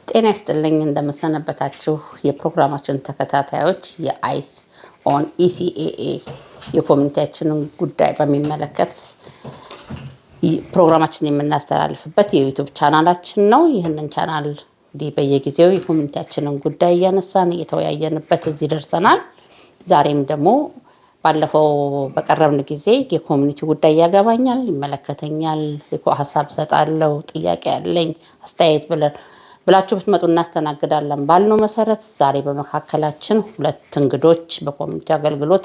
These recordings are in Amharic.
ጤና ይስጥልኝ እንደምሰነበታችሁ የፕሮግራማችን ተከታታዮች የአይስ ኦን ኢሲኤኤ የኮሚኒቲያችንን ጉዳይ በሚመለከት ፕሮግራማችን የምናስተላልፍበት የዩቲዩብ ቻናላችን ነው። ይህንን ቻናል በየጊዜው የኮሚኒቲያችንን ጉዳይ እያነሳን እየተወያየንበት እዚህ ደርሰናል። ዛሬም ደግሞ ባለፈው በቀረብን ጊዜ የኮሚኒቲ ጉዳይ ያገባኛል፣ ይመለከተኛል፣ ሀሳብ ሰጣለሁ፣ ጥያቄ ያለኝ አስተያየት ብላችሁ ብትመጡ እናስተናግዳለን ባልነው መሰረት ዛሬ በመካከላችን ሁለት እንግዶች በኮሚኒቲ አገልግሎት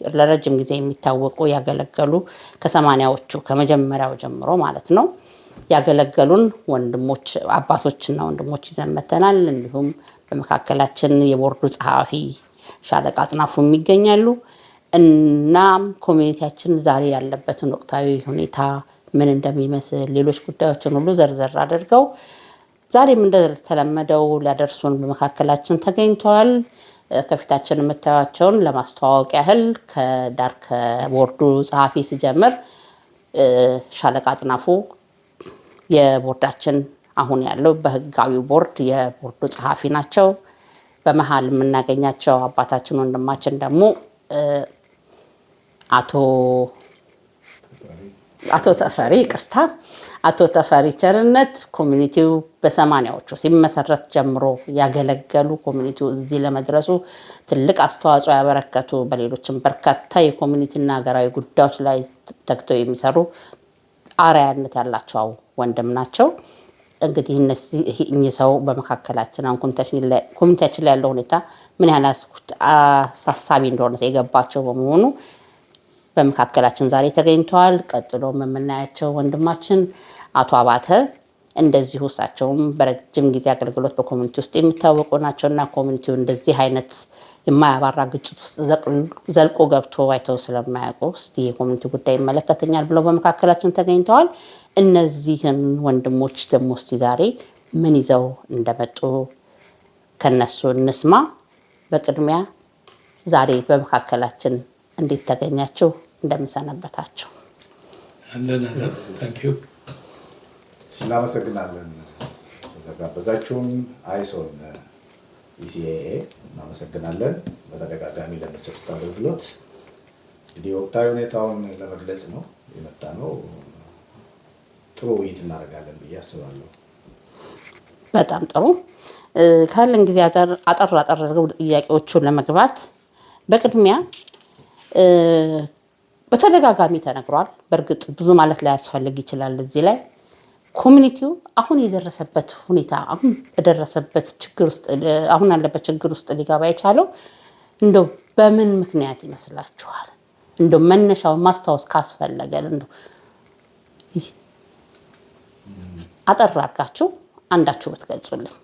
ለረጅም ጊዜ የሚታወቁ ያገለገሉ ከ80ዎቹ ከመጀመሪያው ጀምሮ ማለት ነው ያገለገሉን ወንድሞች አባቶችና ወንድሞች ይዘን መተናል። እንዲሁም በመካከላችን የቦርዱ ጸሐፊ ሻለቃ አጥናፉም ይገኛሉ እና ኮሚኒቲያችን ዛሬ ያለበትን ወቅታዊ ሁኔታ ምን እንደሚመስል ሌሎች ጉዳዮችን ሁሉ ዘርዘር አድርገው ዛሬም እንደተለመደው ሊያደርሱን በመካከላችን ተገኝተዋል። ከፊታችን የምታዩቸውን ለማስተዋወቅ ያህል ከቦርዱ ጸሐፊ ሲጀምር ሻለቃ አጥናፉ የቦርዳችን አሁን ያለው በህጋዊው ቦርድ የቦርዱ ጸሐፊ ናቸው። በመሃል የምናገኛቸው አባታችን ወንድማችን ደግሞ አቶ ተፈሪ ቸርነት ኮሚኒቲው በ80ዎቹ ሲመሰረት ጀምሮ ያገለገሉ ኮሚኒቲው እዚህ ለመድረሱ ትልቅ አስተዋጽኦ ያበረከቱ በሌሎችም በርካታ የኮሚኒቲና ሀገራዊ ጉዳዮች ላይ ተግተው የሚሰሩ አርአያነት ያላቸው ወንድም ናቸው። እንግዲህ እኚህ ሰው በመካከላችን አሁን ኮሚኒቲያችን ላይ ያለው ሁኔታ ምን ያህል አሳሳቢ እንደሆነ የገባቸው በመሆኑ በመካከላችን ዛሬ ተገኝተዋል። ቀጥሎም የምናያቸው ወንድማችን አቶ አባተ እንደዚሁ እሳቸውም በረጅም ጊዜ አገልግሎት በኮሚኒቲ ውስጥ የሚታወቁ ናቸውና ኮሚኒቲው እንደዚህ አይነት የማያባራ ግጭት ውስጥ ዘልቆ ገብቶ አይተው ስለማያውቁ እስቲ የኮሚኒቲ ጉዳይ ይመለከተኛል ብለው በመካከላችን ተገኝተዋል። እነዚህን ወንድሞች ደግሞ እስቲ ዛሬ ምን ይዘው እንደመጡ ከነሱ እንስማ። በቅድሚያ ዛሬ በመካከላችን እንዴት ተገኛችሁ? እንደምሰነበታችሁ? እናመሰግናለን ስለጋበዛችሁን። አይሶን ኢሲኤኤ እናመሰግናለን በተደጋጋሚ ለምትሰጡት አገልግሎት። እንግዲህ ወቅታዊ ሁኔታውን ለመግለጽ ነው የመጣ ነው። ጥሩ ውይይት እናደርጋለን ብዬ አስባለሁ። በጣም ጥሩ። ካለን ጊዜ አጠር አድርገው ጥያቄዎቹን ለመግባት በቅድሚያ በተደጋጋሚ ተነግሯል። በእርግጥ ብዙ ማለት ላይ ያስፈልግ ይችላል። እዚህ ላይ ኮሚኒቲው አሁን የደረሰበት ሁኔታ አሁን ያለበት ችግር ውስጥ ሊገባ የቻለው እንደው በምን ምክንያት ይመስላችኋል? እንደው መነሻውን ማስታወስ ካስፈለገ እንደው አጠር አድርጋችሁ አንዳችሁ ብትገልጹልኝ።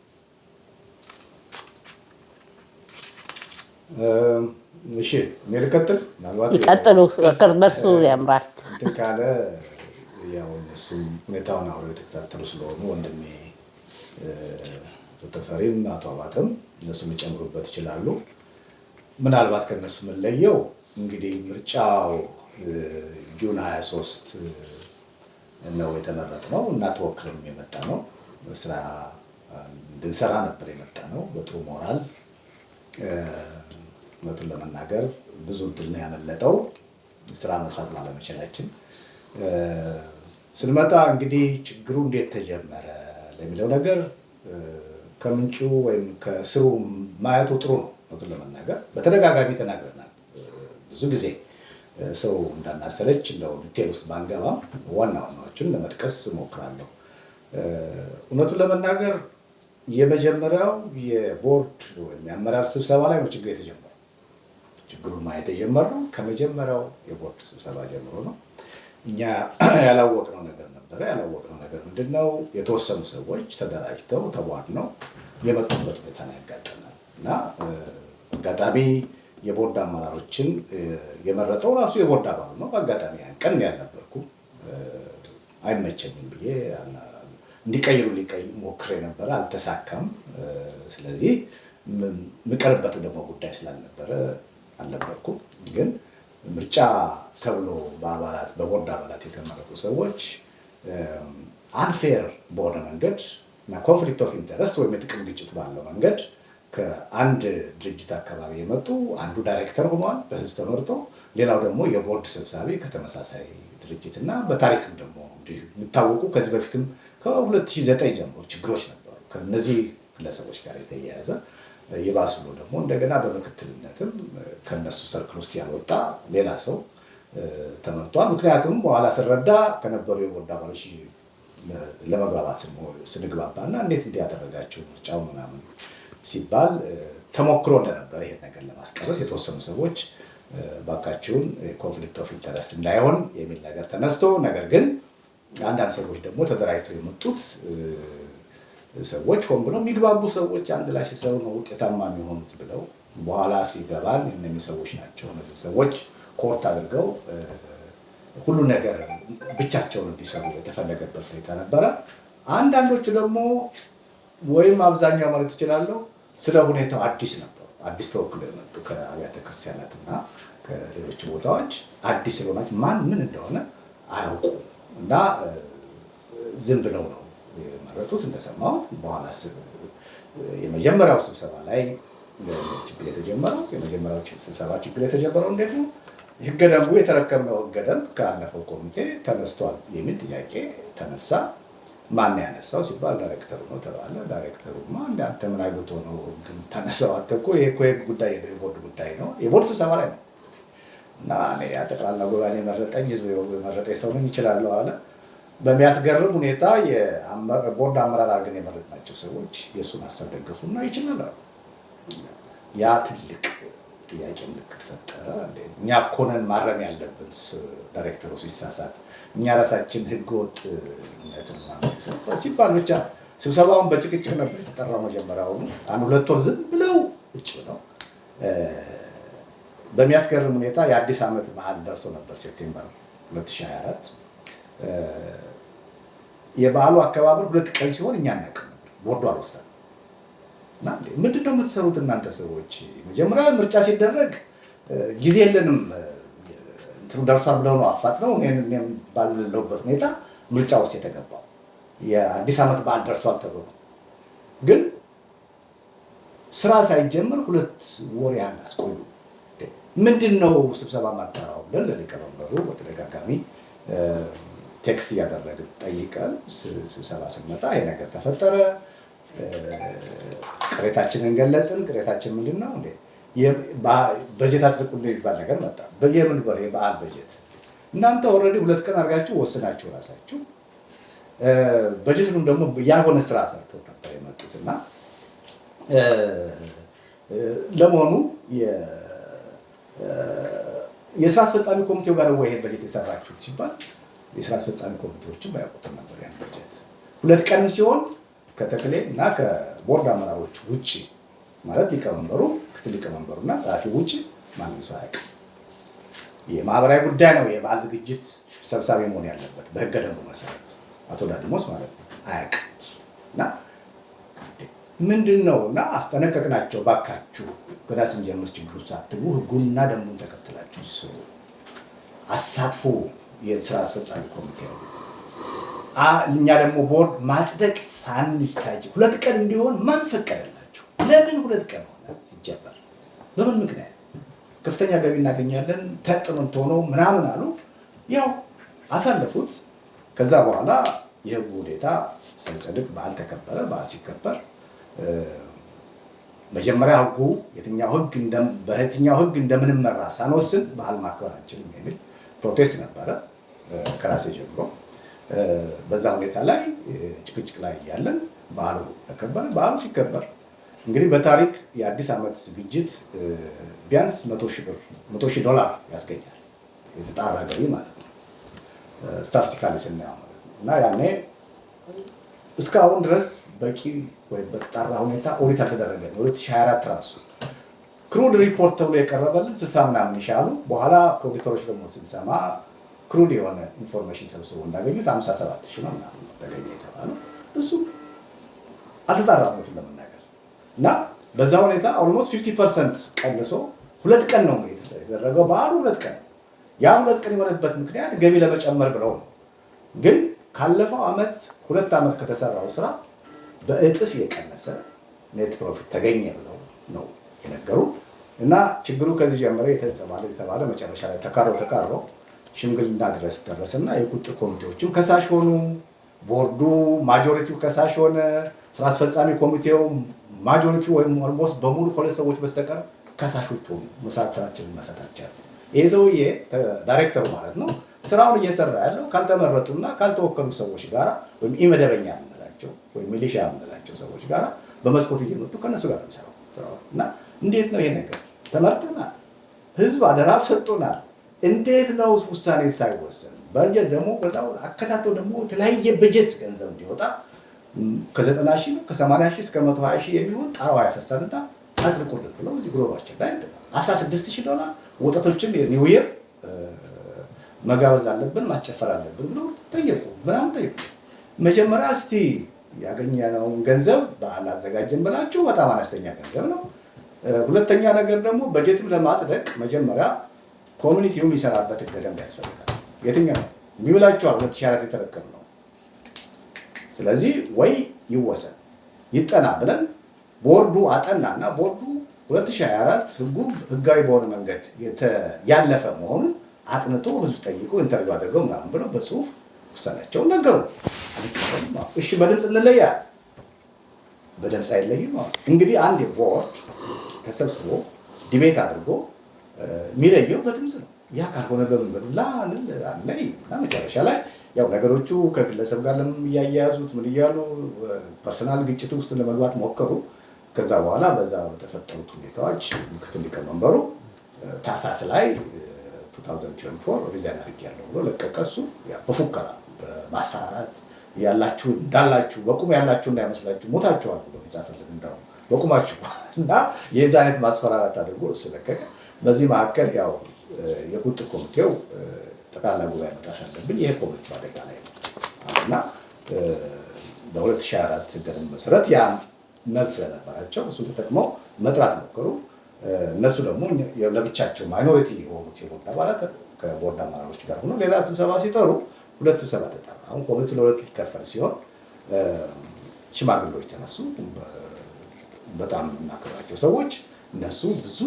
እሺ እኔ ልቀጥል። ይቀጥሉ፣ በሱ ያምራል። እንትን ካለ ያው እሱ ሁኔታውን አብረው የተከታተሉ ስለሆኑ ወንድሜ ተፈሪም አቶ አባተም እነሱ የሚጨምሩበት ይችላሉ። ምናልባት ከነሱ የምንለየው እንግዲህ ምርጫው ጁን 23 ነው የተመረጥነው እና ተወክለን የመጣ ነው። ስራ እንድንሰራ ነበር የመጣ ነው በጥሩ ሞራል። እውነቱን ለመናገር ብዙ እድል ነው ያመለጠው ስራ መስራት ባለመቻላችን። ስንመጣ እንግዲህ ችግሩ እንዴት ተጀመረ ለሚለው ነገር ከምንጩ ወይም ከስሩ ማየቱ ጥሩ ነው። እውነቱን ለመናገር በተደጋጋሚ ተናግረናል። ብዙ ጊዜ ሰው እንዳናሰለች እንደው ዲቴል ውስጥ ባንገባ ዋና ዋናዎቹን ለመጥቀስ እሞክራለሁ። እውነቱን ለመናገር የመጀመሪያው የቦርድ ወይም የአመራር ስብሰባ ላይ ነው ችግር የተጀመረው። ችግሩን ማየት የጀመርነው ከመጀመሪያው የቦርድ ስብሰባ ጀምሮ ነው። እኛ ያላወቅነው ነገር ነበረ። ያላወቅነው ነገር ምንድነው? የተወሰኑ ሰዎች ተደራጅተው ተቧድነው የመጡበት ሁኔታ ነው ያጋጠመው እና አጋጣሚ የቦርድ አመራሮችን የመረጠው ራሱ የቦርድ አባሉ ነው። በአጋጣሚ ያን ቀን ያልነበርኩም አይመቸኝም ብዬ እንዲቀይሩ ሞክሬ ነበር፣ አልተሳካም። ስለዚህ ምቀርበት ደግሞ ጉዳይ ስላልነበረ አልነበርኩም። ግን ምርጫ ተብሎ በቦርድ አባላት የተመረጡ ሰዎች አንፌር በሆነ መንገድ እና ኮንፍሊክት ኦፍ ኢንተረስት ወይም የጥቅም ግጭት ባለው መንገድ ከአንድ ድርጅት አካባቢ የመጡ አንዱ ዳይሬክተር ሆኗል በህዝብ ተመርጦ፣ ሌላው ደግሞ የቦርድ ሰብሳቢ ከተመሳሳይ ድርጅት እና በታሪክም ደግሞ የሚታወቁ ከዚህ በፊትም ከ2009 ጀምሮ ችግሮች ነበሩ ከነዚህ ግለሰቦች ጋር የተያያዘ። ይባስ ብሎ ደግሞ እንደገና በምክትልነትም ከነሱ ሰርክል ውስጥ ያልወጣ ሌላ ሰው ተመርጧል። ምክንያቱም በኋላ ስረዳ ከነበሩ የቦርድ አባሎች ለመግባባት ስንግባባና እንዴት እንዲያደረጋቸው ምርጫው ምናምን ሲባል ተሞክሮ እንደነበረ ይሄን ነገር ለማስቀረት የተወሰኑ ሰዎች ባካችሁን ኮንፍሊክት ኦፍ ኢንተረስት እንዳይሆን የሚል ነገር ተነስቶ፣ ነገር ግን አንዳንድ ሰዎች ደግሞ ተደራጅተው የመጡት ሰዎች ሆን ብለው የሚግባቡ ሰዎች አንድ ላይ ሲሰሩ ነው ውጤታማ የሚሆኑት ብለው በኋላ ሲገባን እነዚህ ሰዎች ናቸው። እነዚህ ሰዎች ኮርት አድርገው ሁሉ ነገር ብቻቸውን እንዲሰሩ የተፈለገበት ሁኔታ ነበረ። አንዳንዶቹ ደግሞ ወይም አብዛኛው ማለት እችላለሁ ስለ ሁኔታው አዲስ ነበሩ። አዲስ ተወክለው የመጡ ከአብያተ ክርስቲያናትና ከሌሎች ቦታዎች አዲስ ስለሆናቸው ማን ምን እንደሆነ አያውቁም እና ዝም ብለው ነው የመረጡት እንደሰማሁት። በኋላ የመጀመሪያው ስብሰባ ላይ ችግር የተጀመረው ችግር የተጀመረው እንዴት ነው? ህገ ደንቡ የተረከብነው ህገ ደንብ ካለፈው ኮሚቴ ተነስቷል የሚል ጥያቄ ተነሳ። ማን ያነሳው ሲባል ዳይሬክተሩ ነው ተባለ። ዳይሬክተሩማ አንተ ምን አይነት ነው ግን ተነሳው? አንተ እኮ ይሄ ጉዳይ የቦርድ ጉዳይ ነው፣ የቦርድ ስብሰባ ላይ ነው እና እኔ ጠቅላላ ጉባኤ የመረጠኝ ህዝብ የመረጠኝ ሰው ነኝ ይችላለሁ አለ። በሚያስገርም ሁኔታ የቦርድ አመራር አድርገን የመረጥናቸው ሰዎች የእሱን ሀሳብ ደገፉና ይችላል አሉ። ያ ትልቅ ጥያቄ ምልክት ፈጠረ። እኛ እኮ ነን ማረም ያለብን ዳይሬክተሩ ሲሳሳት፣ እኛ ራሳችን ህገወጥ ሲባል ብቻ ስብሰባውን በጭቅጭቅ ነበር የተጠራው። መጀመሪያውኑ አንድ ሁለት ወር ዝም ብለው ውጭ ነው። በሚያስገርም ሁኔታ የአዲስ ዓመት በዓል ደርሶ ነበር ሴፕቴምበር 2024። የበዓሉ አከባበር 2 ቀን ሲሆን እኛ አናውቅም ነበር፣ ቦርዱ አልወሰንም። እና ምንድነው የምትሰሩት እናንተ ሰዎች? መጀመሪያ ምርጫ ሲደረግ ጊዜ የለንም እንትኑ ደርሷል ብለው ነው አፋጥነው እኔም ባለለሁበት ሁኔታ ምርጫ ውስጥ የተገባው። የአዲስ ዓመት በዓል ደርሷል ተብሎ ነው። ግን ስራ ሳይጀምር 2 ወር ያህል አስቆዩ። ምንድነው ስብሰባ ማጣራው ብለን ለሊቀመንበሩ በተደጋጋሚ ቴክስት እያደረግን ጠይቀን ስብሰባ ስንመጣ ይሄ ነገር ተፈጠረ። ቅሬታችንን ገለጽን። ቅሬታችን ምንድነው? በጀት አጽድቁልኝ የሚባል ነገር መጣ። በየምን በር የበዓል በጀት እናንተ ኦልሬዲ 2 ቀን አድርጋችሁ ወስናችሁ ራሳችሁ በጀቱንም ደግሞ ያልሆነ ስራ ሰርተው ነበር የመጡትና ለመሆኑ የስራ አስፈጻሚ ኮሚቴው ጋር ወይ ይሄ በጀት የሰራችሁት ሲባል የስራ አስፈጻሚ ኮሚቴዎችም አያውቁትም ነበር ያን በጀት። 2 ቀንም ሲሆን ከተክሌ እና ከቦርድ አመራሮች ውጭ ማለት ሊቀመንበሩ፣ ምክትል ሊቀመንበሩና ጸሐፊ ውጭ ማንም ሰው አያውቅም። የማህበራዊ ጉዳይ ነው የበዓል ዝግጅት ሰብሳቢ መሆን ያለበት በህገ ደንቡ መሰረት አቶ ዳድሞስ ማለት ነው። አያውቅም እና ምንድነው እና አስጠነቀቅናቸው። ባካችሁ ገና ስንጀምር ችግር ውስጥ አትግቡ፣ ህጉንና ደንቡን ተከትላችሁ ስሩ፣ አሳትፉ የስራ አስፈጻሚ ኮሚቴ ነው። እኛ ደግሞ ቦርድ ማጽደቅ ሳይችል 2 ቀን እንዲሆን ማን ፈቀደላችሁ? ለምን 2 ቀን ሆነ? ሲጀመር በምን ምክንያት? ከፍተኛ ገቢ እናገኛለን ተጥኖን ሆነው ምናምን አሉ። ያው አሳለፉት። ከዛ በኋላ የህጉ ሁኔታ ሳይጸድቅ በዓል ተከበረ። በዓል ሲከበር መጀመሪያ ህጉ በየትኛው ህግ እንደምንመራ ሳንወስን በዓል ማክበር አንችልም የሚል ፕሮቴስት ነበረ ከራሴ ጀምሮ። በዛ ሁኔታ ላይ ጭቅጭቅ ላይ ያለን በዓሉ ተከበረ። በዓሉ ሲከበር እንግዲህ በታሪክ የአዲስ ዓመት ዝግጅት ቢያንስ $100,000 ያስገኛል፣ የተጣራ ገቢ ማለት ነው፣ ስታቲስቲካሊ ስናየው ማለት ነው። እና ያኔ እስካሁን ድረስ በቂ ወይ በተጣራ ሁኔታ ኦዲት አልተደረገ ነው። 2024 ራሱ ክሩድ ሪፖርት ተብሎ የቀረበልን 60 ምናምን ይሻሉ። በኋላ ከኦዲተሮች ደግሞ ስንሰማ ክሩድ የሆነ ኢንፎርሜሽን ሰብስቦ እንዳገኙት 57,000 ነው ምናምን ተገኘ የተባለው። እሱ አልተጣራም እውነቱን ለመናገር እና በዛ ሁኔታ ኦልሞስት 50% ቀንሶ 2 ቀን ነው የተደረገው በዓሉ 2 ቀን። ያ 2 ቀን የሆነበት ምክንያት ገቢ ለመጨመር ብለው ነው። ግን ካለፈው ዓመት 2 ዓመት ከተሰራው ስራ በእጥፍ የቀነሰ ኔት ፕሮፊት ተገኘ ብለው ነው የነገሩ እና ችግሩ ከዚህ ጀምሮ የተባለ መጨረሻ ላይ ተካሮ ሽምግልና ድረስ ደረሰና የቁጥጥር ኮሚቴዎቹ ከሳሽ ሆኑ። ቦርዱ ማጆሪቲው ከሳሽ ሆነ። ስራ አስፈጻሚ ኮሚቴው ማጆሪቲው ወይም ኦልሞስት በሙሉ ከሁለት ሰዎች በስተቀር ከሳሾች ሆኑ። ስራችንን መሰታቸው ይሄ ሰውዬ ዳይሬክተሩ ማለት ነው ስራውን እየሰራ ያለው ካልተመረጡና ካልተወከሉ ሰዎች ጋር ወይም ኢመደበኛ የምንላቸው ወይም ሚሊሻ የምንላቸው ሰዎች ጋር በመስኮት እየመጡ ከነሱ ጋር ነው የሚሰራው እና እንዴት ነው ይሄ ነገር? ተመርጠናል፣ ህዝብ አደራ ሰጥቶናል። እንዴት ነው ውሳኔ ሳይወሰን በጀት ደግሞ በዛው አከታተው ደግሞ የተለያየ በጀት ገንዘብ እንዲወጣ ከ90 ሺህ ከ80 ሺህ እስከ 120 ሺህ የሚሆን ጣራው ያፈሳልና አጽድቁልን ብለው እዚህ ግሎባችን ላይ $16,000 ወጣቶችን ኒው ይር መጋበዝ አለብን ማስጨፈር አለብን ብለው ጠየቁ። ምናምን ጠየቁ። መጀመሪያ እስቲ ያገኘነውን ገንዘብ በዓል አዘጋጀን ብላችሁ በጣም አነስተኛ ገንዘብ ነው። ሁለተኛ ነገር ደግሞ በጀትም ለማጽደቅ መጀመሪያ ኮሚኒቲው የሚሰራበት ገደብ ያስፈልጋል። የትኛው የሚብላችኋል 2004 የተረከብ ነው። ስለዚህ ወይ ይወሰን ይጠና ብለን ቦርዱ አጠናና ቦርዱ 2024 ህጋዊ በሆነ መንገድ ያለፈ መሆኑን አጥንቶ ህዝብ ጠይቆ ኢንተርቪው አድርገው ምናምን ብለው በጽሁፍ ውሳኔያቸውን ነገሩ። እሺ በድምፅ እንለያ፣ በድምፅ አይለይም። እንግዲህ አንድ ቦርድ ተሰብስቦ ዲቤት አድርጎ የሚለየው በድምፅ ነው። ያ ካልሆነ በመንገዱ ላይ እና መጨረሻ ላይ ያው ነገሮቹ ከግለሰብ ጋር እያያያዙት ምን እያሉ ፐርሰናል ግጭት ውስጥ ለመግባት ሞከሩ። ከዛ በኋላ በዛ በተፈጠሩት ሁኔታዎች ምክትል ሊቀመንበሩ ታህሳስ ላይ 2024 ሪዛይን አድርጌያለሁ ብሎ ለቀቀ። እሱ በፉከራ በማስፈራራት ያላችሁ እንዳላችሁ በቁም ያላችሁ እንዳይመስላችሁ ሞታችኋል ብሎ ይጻፈልን እንደው በቁማችሁ እና የዛ አይነት ማስፈራራት አድርጎ እሱ ለቀቀ። በዚህ መካከል ያው የቁጥጥር ኮሚቴው ጠቅላላ ጉባኤ መጥራት አለብን። ይሄ ኮሚቴ አደጋ ላይ ነው እና በ2004 ደንብ መሰረት ያ መብት ስለነበራቸው እሱ ተጠቅመው መጥራት ሞከሩ። እነሱ ደግሞ ለብቻቸው ማይኖሪቲ የሆኑት የቦርድ አባላት ከቦርድ አመራሮች ጋር ሆኖ ሌላ ስብሰባ ሲጠሩ 2 ስብሰባ ተጠራ። አሁን ኮሚቴው ለሁለት ሊከፈል ሲሆን ሽማግሌዎች ተነሱ። በጣም እናከብራቸው ሰዎች እነሱ ብዙ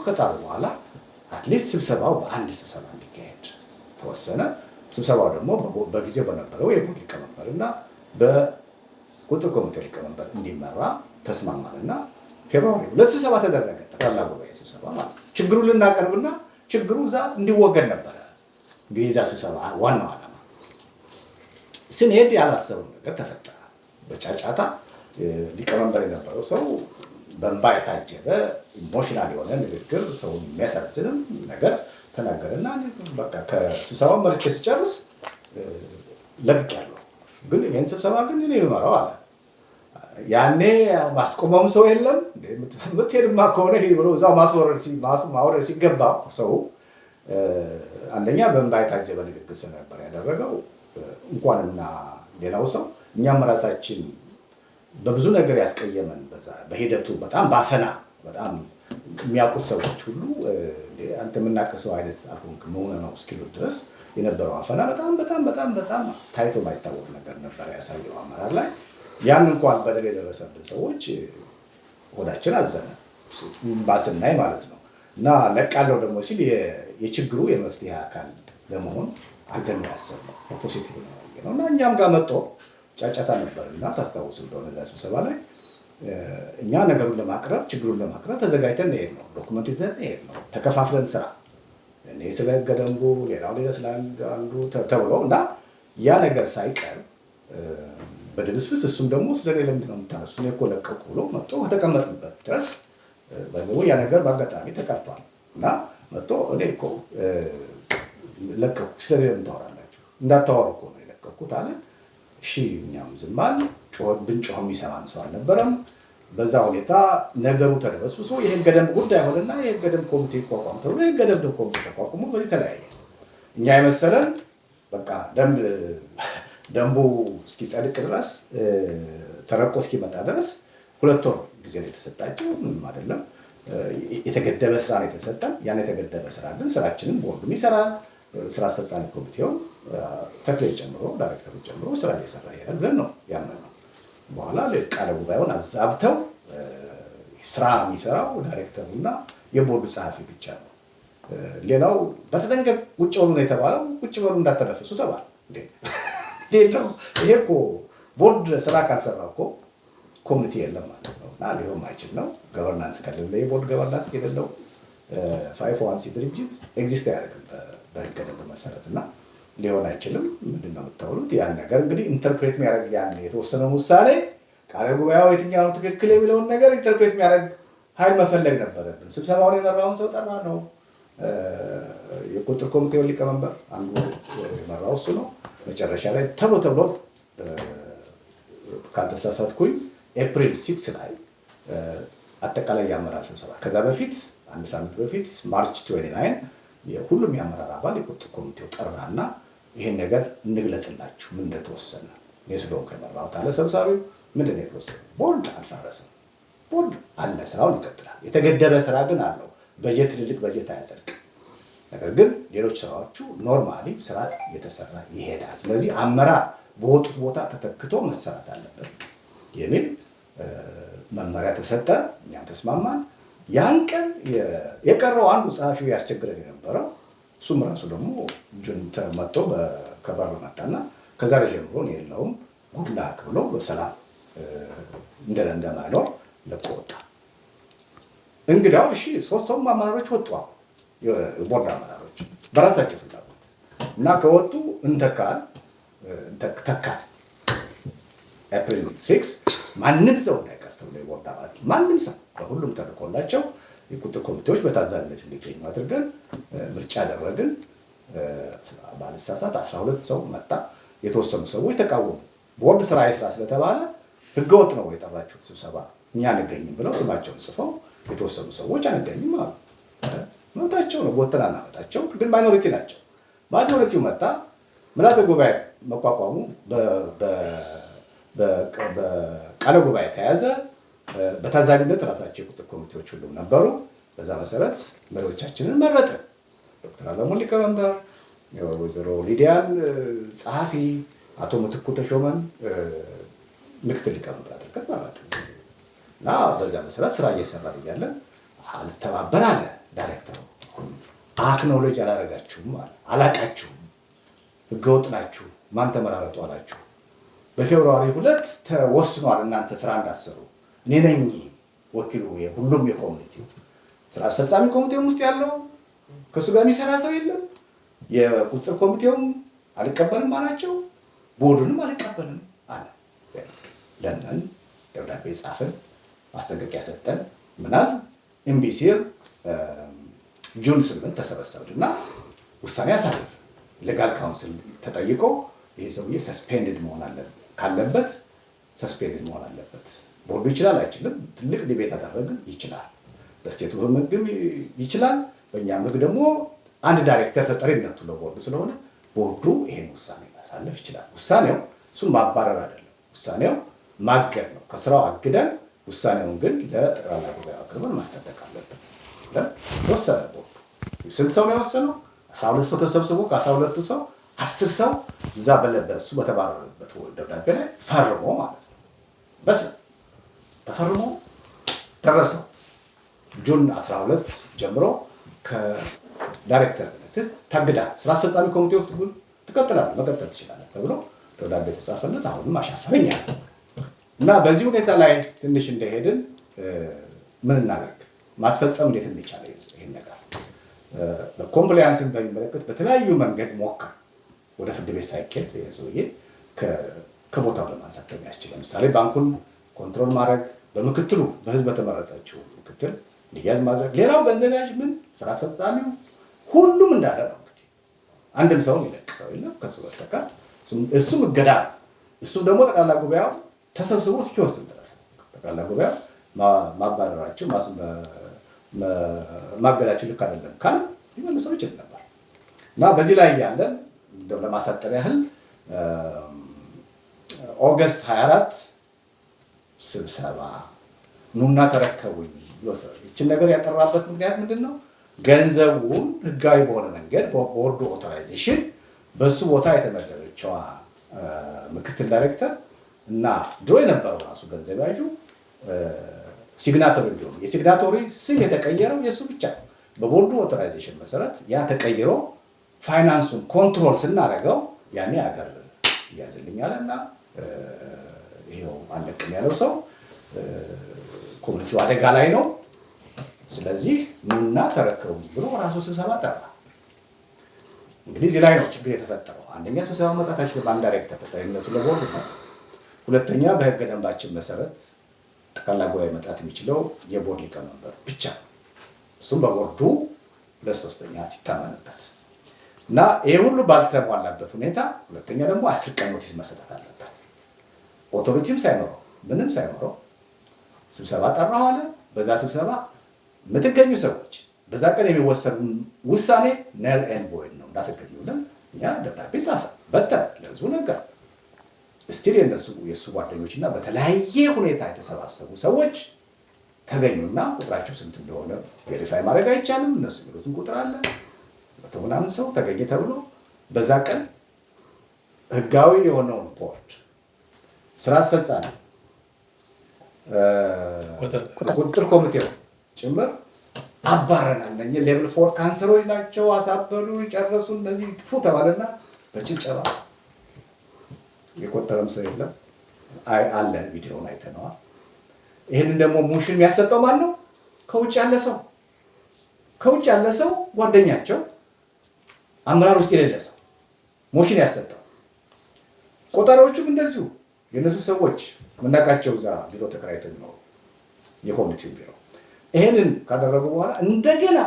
ከጣሩ በኋላ አትሊስት ስብሰባው በአንድ ስብሰባ እንዲካሄድ ተወሰነ። ስብሰባው ደግሞ በጊዜው በነበረው የቦርድ ሊቀመንበር እና በቁጥጥር ኮሚቴው ሊቀመንበር እንዲመራ ተስማማንና ፌብሩዋሪ 2 ስብሰባ ተደረገ። ጠቅላላ ጉባኤ ስብሰባ ማለት ችግሩን ልናቀርብና ችግሩ እዛ እንዲወገድ ነበረ። እንግዲህ የዛ ስብሰባ ዋናው ዓላማ ስንሄድ ያላሰበው ነገር ተፈጠረ። በጫጫታ ሊቀመንበር የነበረው ሰው በእንባ የታጀበ ኢሞሽናል የሆነ ንግግር ሰው የሚያሳዝንም ነገር ተናገረና በቃ ከስብሰባው መርጬ ስጨርስ ለቅቄያለሁ፣ ግን ይህን ስብሰባ ግን እኔ የምመራው አለ። ያኔ ማስቆመውም ሰው የለም። የምትሄድማ ከሆነ ይሄ ብሎ እዛው ማውረድ ሲገባ ሰው አንደኛ በእንባ የታጀበ ንግግር ስለነበር ያደረገው እንኳንና ሌላው ሰው እኛም ራሳችን በብዙ ነገር ያስቀየመን በሂደቱ በጣም ባፈና በጣም የሚያውቁት ሰዎች ሁሉ አንተ የምናቀሰው አይነት አልሆንክም መሆነ ነው እስኪሉ ድረስ የነበረው አፈና በጣም ታይቶ ማይታወቅ ነገር ነበር ያሳየው አመራር ላይ። ያን እንኳን በደል የደረሰብን ሰዎች ወዳችን አዘነ ባስናይ ማለት ነው። እና ለቃለው ደግሞ ሲል የችግሩ የመፍትሄ አካል ለመሆን አድርገን ያሰብነው ፖዚቲቭ ነው እና እኛም ጋር መጥቶ ጫጫታ ነበርና ታስታውሱ እንደሆነ እዛ ስብሰባ ላይ እኛ ነገሩን ለማቅረብ ችግሩን ለማቅረብ ተዘጋጅተን እንሄድ ነው። ዶክመንት ይዘን እንሄድ ነው። ተከፋፍለን ስራ እኔ ስለ ሕገ ደንቡ ሌላው ሌላ ስለ አንዱ ተብሎ እና ያ ነገር ሳይቀር በድብስብስ እሱም ደግሞ ስለኔ ለምንድን ነው የምታነሱት እኔ እኮ ለቀቁ ብሎ መጥቶ ከተቀመጥንበት ድረስ በዚሁ ያ ነገር በአጋጣሚ ተከፍቷል እና መጥቶ እኔ እኮ ለቀቁ ስለኔ ለምን ታወራላችሁ እንዳታወሩ እኮ ነው የለቀቁት አለ። እሺ እኛም ዝም አልን። ብንጮህ የሚሰማን ሰው አልነበረም። በዛ ሁኔታ ነገሩ ተደበስብሶ የሕገ ደንብ ጉዳይ ሆነና የሕገ ደንብ ኮሚቴ ይቋቋም ተብሎ የሕገ ደንብ ኮሚቴ ተቋቁሞ በዚህ ተለያየ። እኛ የመሰለን በቃ ደንቡ እስኪጸድቅ ድረስ ተረቆ እስኪመጣ ድረስ 2 ወር ጊዜ ነው የተሰጣቸው። ምንም አይደለም። የተገደበ ስራ ነው የተሰጠን። ያን የተገደበ ስራ ግን ስራችንን ቦርዱም ይሰራል፣ ስራ አስፈጻሚ ኮሚቴው ተክሌን ጨምሮ ዳይሬክተሩን ጨምሮ ስራ እየሰራ ይሄዳል ብለን ነው ያመንነው። በኋላ ቃለ ጉባኤውን አዛብተው ስራ የሚሰራው ዳይሬክተሩና የቦርድ ጸሐፊ ብቻ ነው። ሌላው በተጠንቀቅ ቁጭ በሉ ነው የተባለው። ቁጭ በሉ እንዳተነፍሱ ተባለ። ሌላው ይሄ እኮ ቦርድ ስራ ካልሰራ እኮ ኮሚኒቲ የለም ማለት ነው እና ሊሆን ማይችል ነው። ገቨርናንስ ከሌለ የቦርድ ገቨርናንስ የሌለው 501c ድርጅት ኤግዚስት አያደርግም በህገ ደንብ መሰረት እና ሊሆን አይችልም። ምንድን ነው የምታውሉት? ያን ነገር እንግዲህ ኢንተርፕሬት የሚያደርግ ያን የተወሰነውን ውሳኔ ቃለ ጉባኤው የትኛው ትክክል የሚለውን ነገር ኢንተርፕሬት የሚያደርግ ኃይል መፈለግ ነበረብን። ስብሰባውን የመራውን ሰው ጠራ ነው። የቁጥር ኮሚቴውን ሊቀመንበር አንዱ የመራው እሱ ነው። መጨረሻ ላይ ተብሎ ካልተሳሳትኩኝ ኤፕሪል 6 ላይ አጠቃላይ የአመራር ስብሰባ ከዛ በፊት አንድ ሳምንት በፊት ማርች 29 የሁሉም የአመራር አባል የቁጥር ኮሚቴው ጠራና ይሄን ነገር እንግለጽላችሁ ምን እንደተወሰነ እኔ ስለሆንኩ የመራሁት አለ ሰብሳቢው። ምንድን ነው የተወሰነ? ቦርድ አልፈረሰም። ቦርድ አለ፣ ስራውን ይቀጥላል። የተገደበ ስራ ግን አለው። በጀት ትልልቅ በጀት አያጸድቅም። ነገር ግን ሌሎች ስራዎቹ ኖርማሊ ስራ እየተሰራ ይሄዳል። ስለዚህ አመራር በወጡት ቦታ ተተክቶ መሰራት አለበት የሚል መመሪያ ተሰጠ። እኛም ተስማማን። ያን ቀን የቀረው አንዱ ጸሐፊው ያስቸግረን የነበረው እሱም ራሱ ደግሞ እጁን ተመቶ ከበር መጣና ከዛሬ ጀምሮ የለውም ጉድላክ ብሎ በሰላም እንደማይኖር ለቆ ወጣ። እንግዲያው እሺ 3 አመራሮች ወጡ። የቦርድ አመራሮች በራሳቸው ፍላጎት እና ከወጡ እንተካል። ኤፕሪል 6 ማንም ሰው እንዳይቀር ተብሎ የቦርድ አባላት ማንም ሰው በሁሉም ተልኮላቸው የቁጥር ኮሚቴዎች በታዛቢነት እንዲገኙ አድርገን ምርጫ አደረግን። ባልሳሳት 12 ሰው መጣ። የተወሰኑ ሰዎች ተቃወሙ። ቦርድ ስራ ይስራ ስለተባለ ህገወጥ ነው የጠራችሁት ስብሰባ እኛ አንገኝም ብለው ስማቸውን ጽፈው የተወሰኑ ሰዎች አንገኝም አሉ። መብታቸው ነው፣ ቦተና እናመጣቸው፣ ግን ማይኖሪቲ ናቸው። ማጆሪቲው መጣ። ምልዓተ ጉባኤ መቋቋሙ በቃለ ጉባኤ ተያዘ። በታዛቢነት ራሳቸው የቁጥር ኮሚቴዎች ሁሉም ነበሩ። በዛ መሰረት መሪዎቻችንን መረጥን። ዶክተር አለሙን ሊቀመንበር፣ ወይዘሮ ሊዲያን ጸሐፊ፣ አቶ ምትኩ ተሾመን ምክትል ሊቀመንበር አድርገን መረጥን እና በዛ መሰረት ስራ እየሰራ እያለን አልተባበር አለ ዳይሬክተሩ። አክኖሎጅ አላደረጋችሁም አለ፣ አላቃችሁም፣ ህገወጥ ናችሁ፣ ማን ተመራረጡ አላችሁ። በፌብሩዋሪ 2 ተወስኗል እናንተ ስራ እንዳሰሩ። እኔ ነኝ ወኪሉ ሁሉም የኮሚኒቲው ስራ አስፈጻሚ ኮሚቴውም ውስጥ ያለው ከእሱ ጋር የሚሰራ ሰው የለም። የቁጥር ኮሚቴውም አልቀበልም አላቸው፣ ቦርዱንም አልቀበልም አለ። ለምን ደብዳቤ ጻፍን፣ ማስጠንቀቂያ ሰጠን። ምናል ኤምቢሲር ጁን 8 ተሰበሰብንና ውሳኔ አሳለፍ። ሌጋል ካውንስል ተጠይቆ ይሄ ሰውዬ ሰስፔንድድ መሆን ካለበት ሰስፔንድድ መሆን አለበት። ቦርዱ ይችላል አይችልም? ትልቅ ዲቤት አደረግን። ይችላል፣ በስቴቱ ህግም ይችላል። በእኛም ህግ ደግሞ አንድ ዳይሬክተር ተጠሪነቱ ለቦርዱ ስለሆነ ቦርዱ ይሄን ውሳኔ ማሳለፍ ይችላል። ውሳኔው እሱን ማባረር አይደለም፣ ውሳኔው ማገድ ነው። ከስራው አግደን ውሳኔውን ግን ለጠቅላላ ጉባኤ አቅርበን ማጸደቅ አለብን ብለን ወሰነ ቦርዱ። ስንት ሰው ነው የወሰነው? 12 ሰው ተሰብስቦ ከ12ቱ ሰው 10 ሰው እዛ በሱ በተባረረበት ደብዳቤ ላይ ፈርሞ ማለት ነው። በፈርሞ ደረሰው። ጁን 12 ጀምሮ ከዳይሬክተርነትህ ታግዳል፣ ስራ አስፈጻሚ ኮሚቴ ውስጥ ግን ትቀጥላለህ፣ መቀጠል ትችላለህ ተብሎ ደብዳቤ የተጻፈለት። አሁንም አሻፈረኝ አለ እና በዚህ ሁኔታ ላይ ትንሽ እንደሄድን ምን እናደርግ፣ ማስፈጸም እንዴት እንቻለ ይሄን ነገር በኮምፕላያንስን በሚመለከት በተለያዩ መንገድ ሞከር። ወደ ፍርድ ቤት ሳይኬድ ሰውዬ ከቦታው ለማንሳት የሚያስችል ለምሳሌ ባንኩን ኮንትሮል ማድረግ፣ በምክትሉ በህዝብ በተመረጠችው ምክትል እንዲያዝ ማድረግ። ሌላው ገንዘብ ያዥ ምን ስራ አስፈጻሚው ሁሉም እንዳለ ነው። እንግዲህ አንድም ሰው የሚለቅ ሰው የለም ከሱ በስተቀር። እሱም እገዳ ነው። እሱም ደግሞ ጠቅላላ ጉባኤው ተሰብስቦ እስኪወስን ድረስ ጠቅላላ ጉባኤው ማባረራቸው ማገዳቸው ልክ አይደለም ካለ ሊመልሰው ይችል ነበር እና በዚህ ላይ ያለን እንደው ለማሳጠር ያህል ኦገስት 24 ስብሰባ ኑና ተረከቡኝ። ይችን ነገር ያጠራበት ምክንያት ምንድን ነው? ገንዘቡን ህጋዊ በሆነ መንገድ ቦርዱ ኦቶራይዜሽን በሱ ቦታ የተመደበችዋ ምክትል ዳይሬክተር እና ድሮ የነበረው ራሱ ገንዘብ ያዡ ሲግናቶሪ እንዲሆኑ የሲግናቶሪ ስም የተቀየረው የእሱ ብቻ በቦርዱ ኦቶራይዜሽን መሰረት ያ ተቀይሮ ፋይናንሱን ኮንትሮል ስናደርገው ያኔ አገር እያዝልኛል እና ይሄው አለቅም ያለው ሰው ኮሚኒቲው አደጋ ላይ ነው። ስለዚህ ኑና ተረከቡ ብሎ ራሱ ስብሰባ ጠራ። እንግዲህ እዚህ ላይ ነው ችግር የተፈጠረው። አንደኛ ስብሰባ መጣታችን በአንድ ዳይሬክተር ተጠሪነቱ ለቦርዱ ነው። ሁለተኛ በህገ ደንባችን መሰረት ጠቅላላ ጉባኤ መጥራት የሚችለው የቦርድ ሊቀመንበር ብቻ ነው። እሱም በቦርዱ 2/3 ሲታመንበት እና ይሄ ሁሉ ባልተሟላበት ሁኔታ ሁለተኛ ደግሞ 10 ቀን ኖቲስ መሰጠት አለበት። ኦቶሪቲም ሳይኖረው ምንም ሳይኖረው ስብሰባ ጠራው አለ። በዛ ስብሰባ የምትገኙ ሰዎች በዛ ቀን የሚወሰኑ ውሳኔ ነል ኤንድ ቮይድ ነው እንዳትገኙልን እኛ ደብዳቤ ጻፈ በተን ለህዝቡ ነገር ስቲል የእሱ ጓደኞችና በተለያየ ሁኔታ የተሰባሰቡ ሰዎች ተገኙና ቁጥራቸው ስንት እንደሆነ ቬሪፋይ ማድረግ አይቻልም። እነሱ የሚሉትን ቁጥር አለ 100 ምናምን ሰው ተገኘ ተብሎ በዛ ቀን ህጋዊ የሆነውን ቦርድ ስራ አስፈጻሚ ቁጥጥር ኮሚቴው ጭምር አባረናል። እነኚህ ሌቭል 4 ካንሰሮች ናቸው፣ አሳበዱ፣ ጨረሱ፣ እነዚህ ጥፉ ተባለና በጭብጨባ የቆጠረም ሰው የለም። አለ ቪዲዮውን አይተነዋል። ይሄንን ደግሞ ሙሽን የሚያሰጠው ማን ነው? ከውጭ ያለ ሰው ጓደኛቸው አመራር ውስጥ የሌለ ሰው ሞሽን ያሰጠው። ቆጣሪዎቹም እንደዚሁ የነሱ ሰዎች ምናቃቸው እዛ ቢሮ ተከራይተው ነው የኮሚኒቲው ቢሮ። ይሄንን ካደረጉ በኋላ እንደገና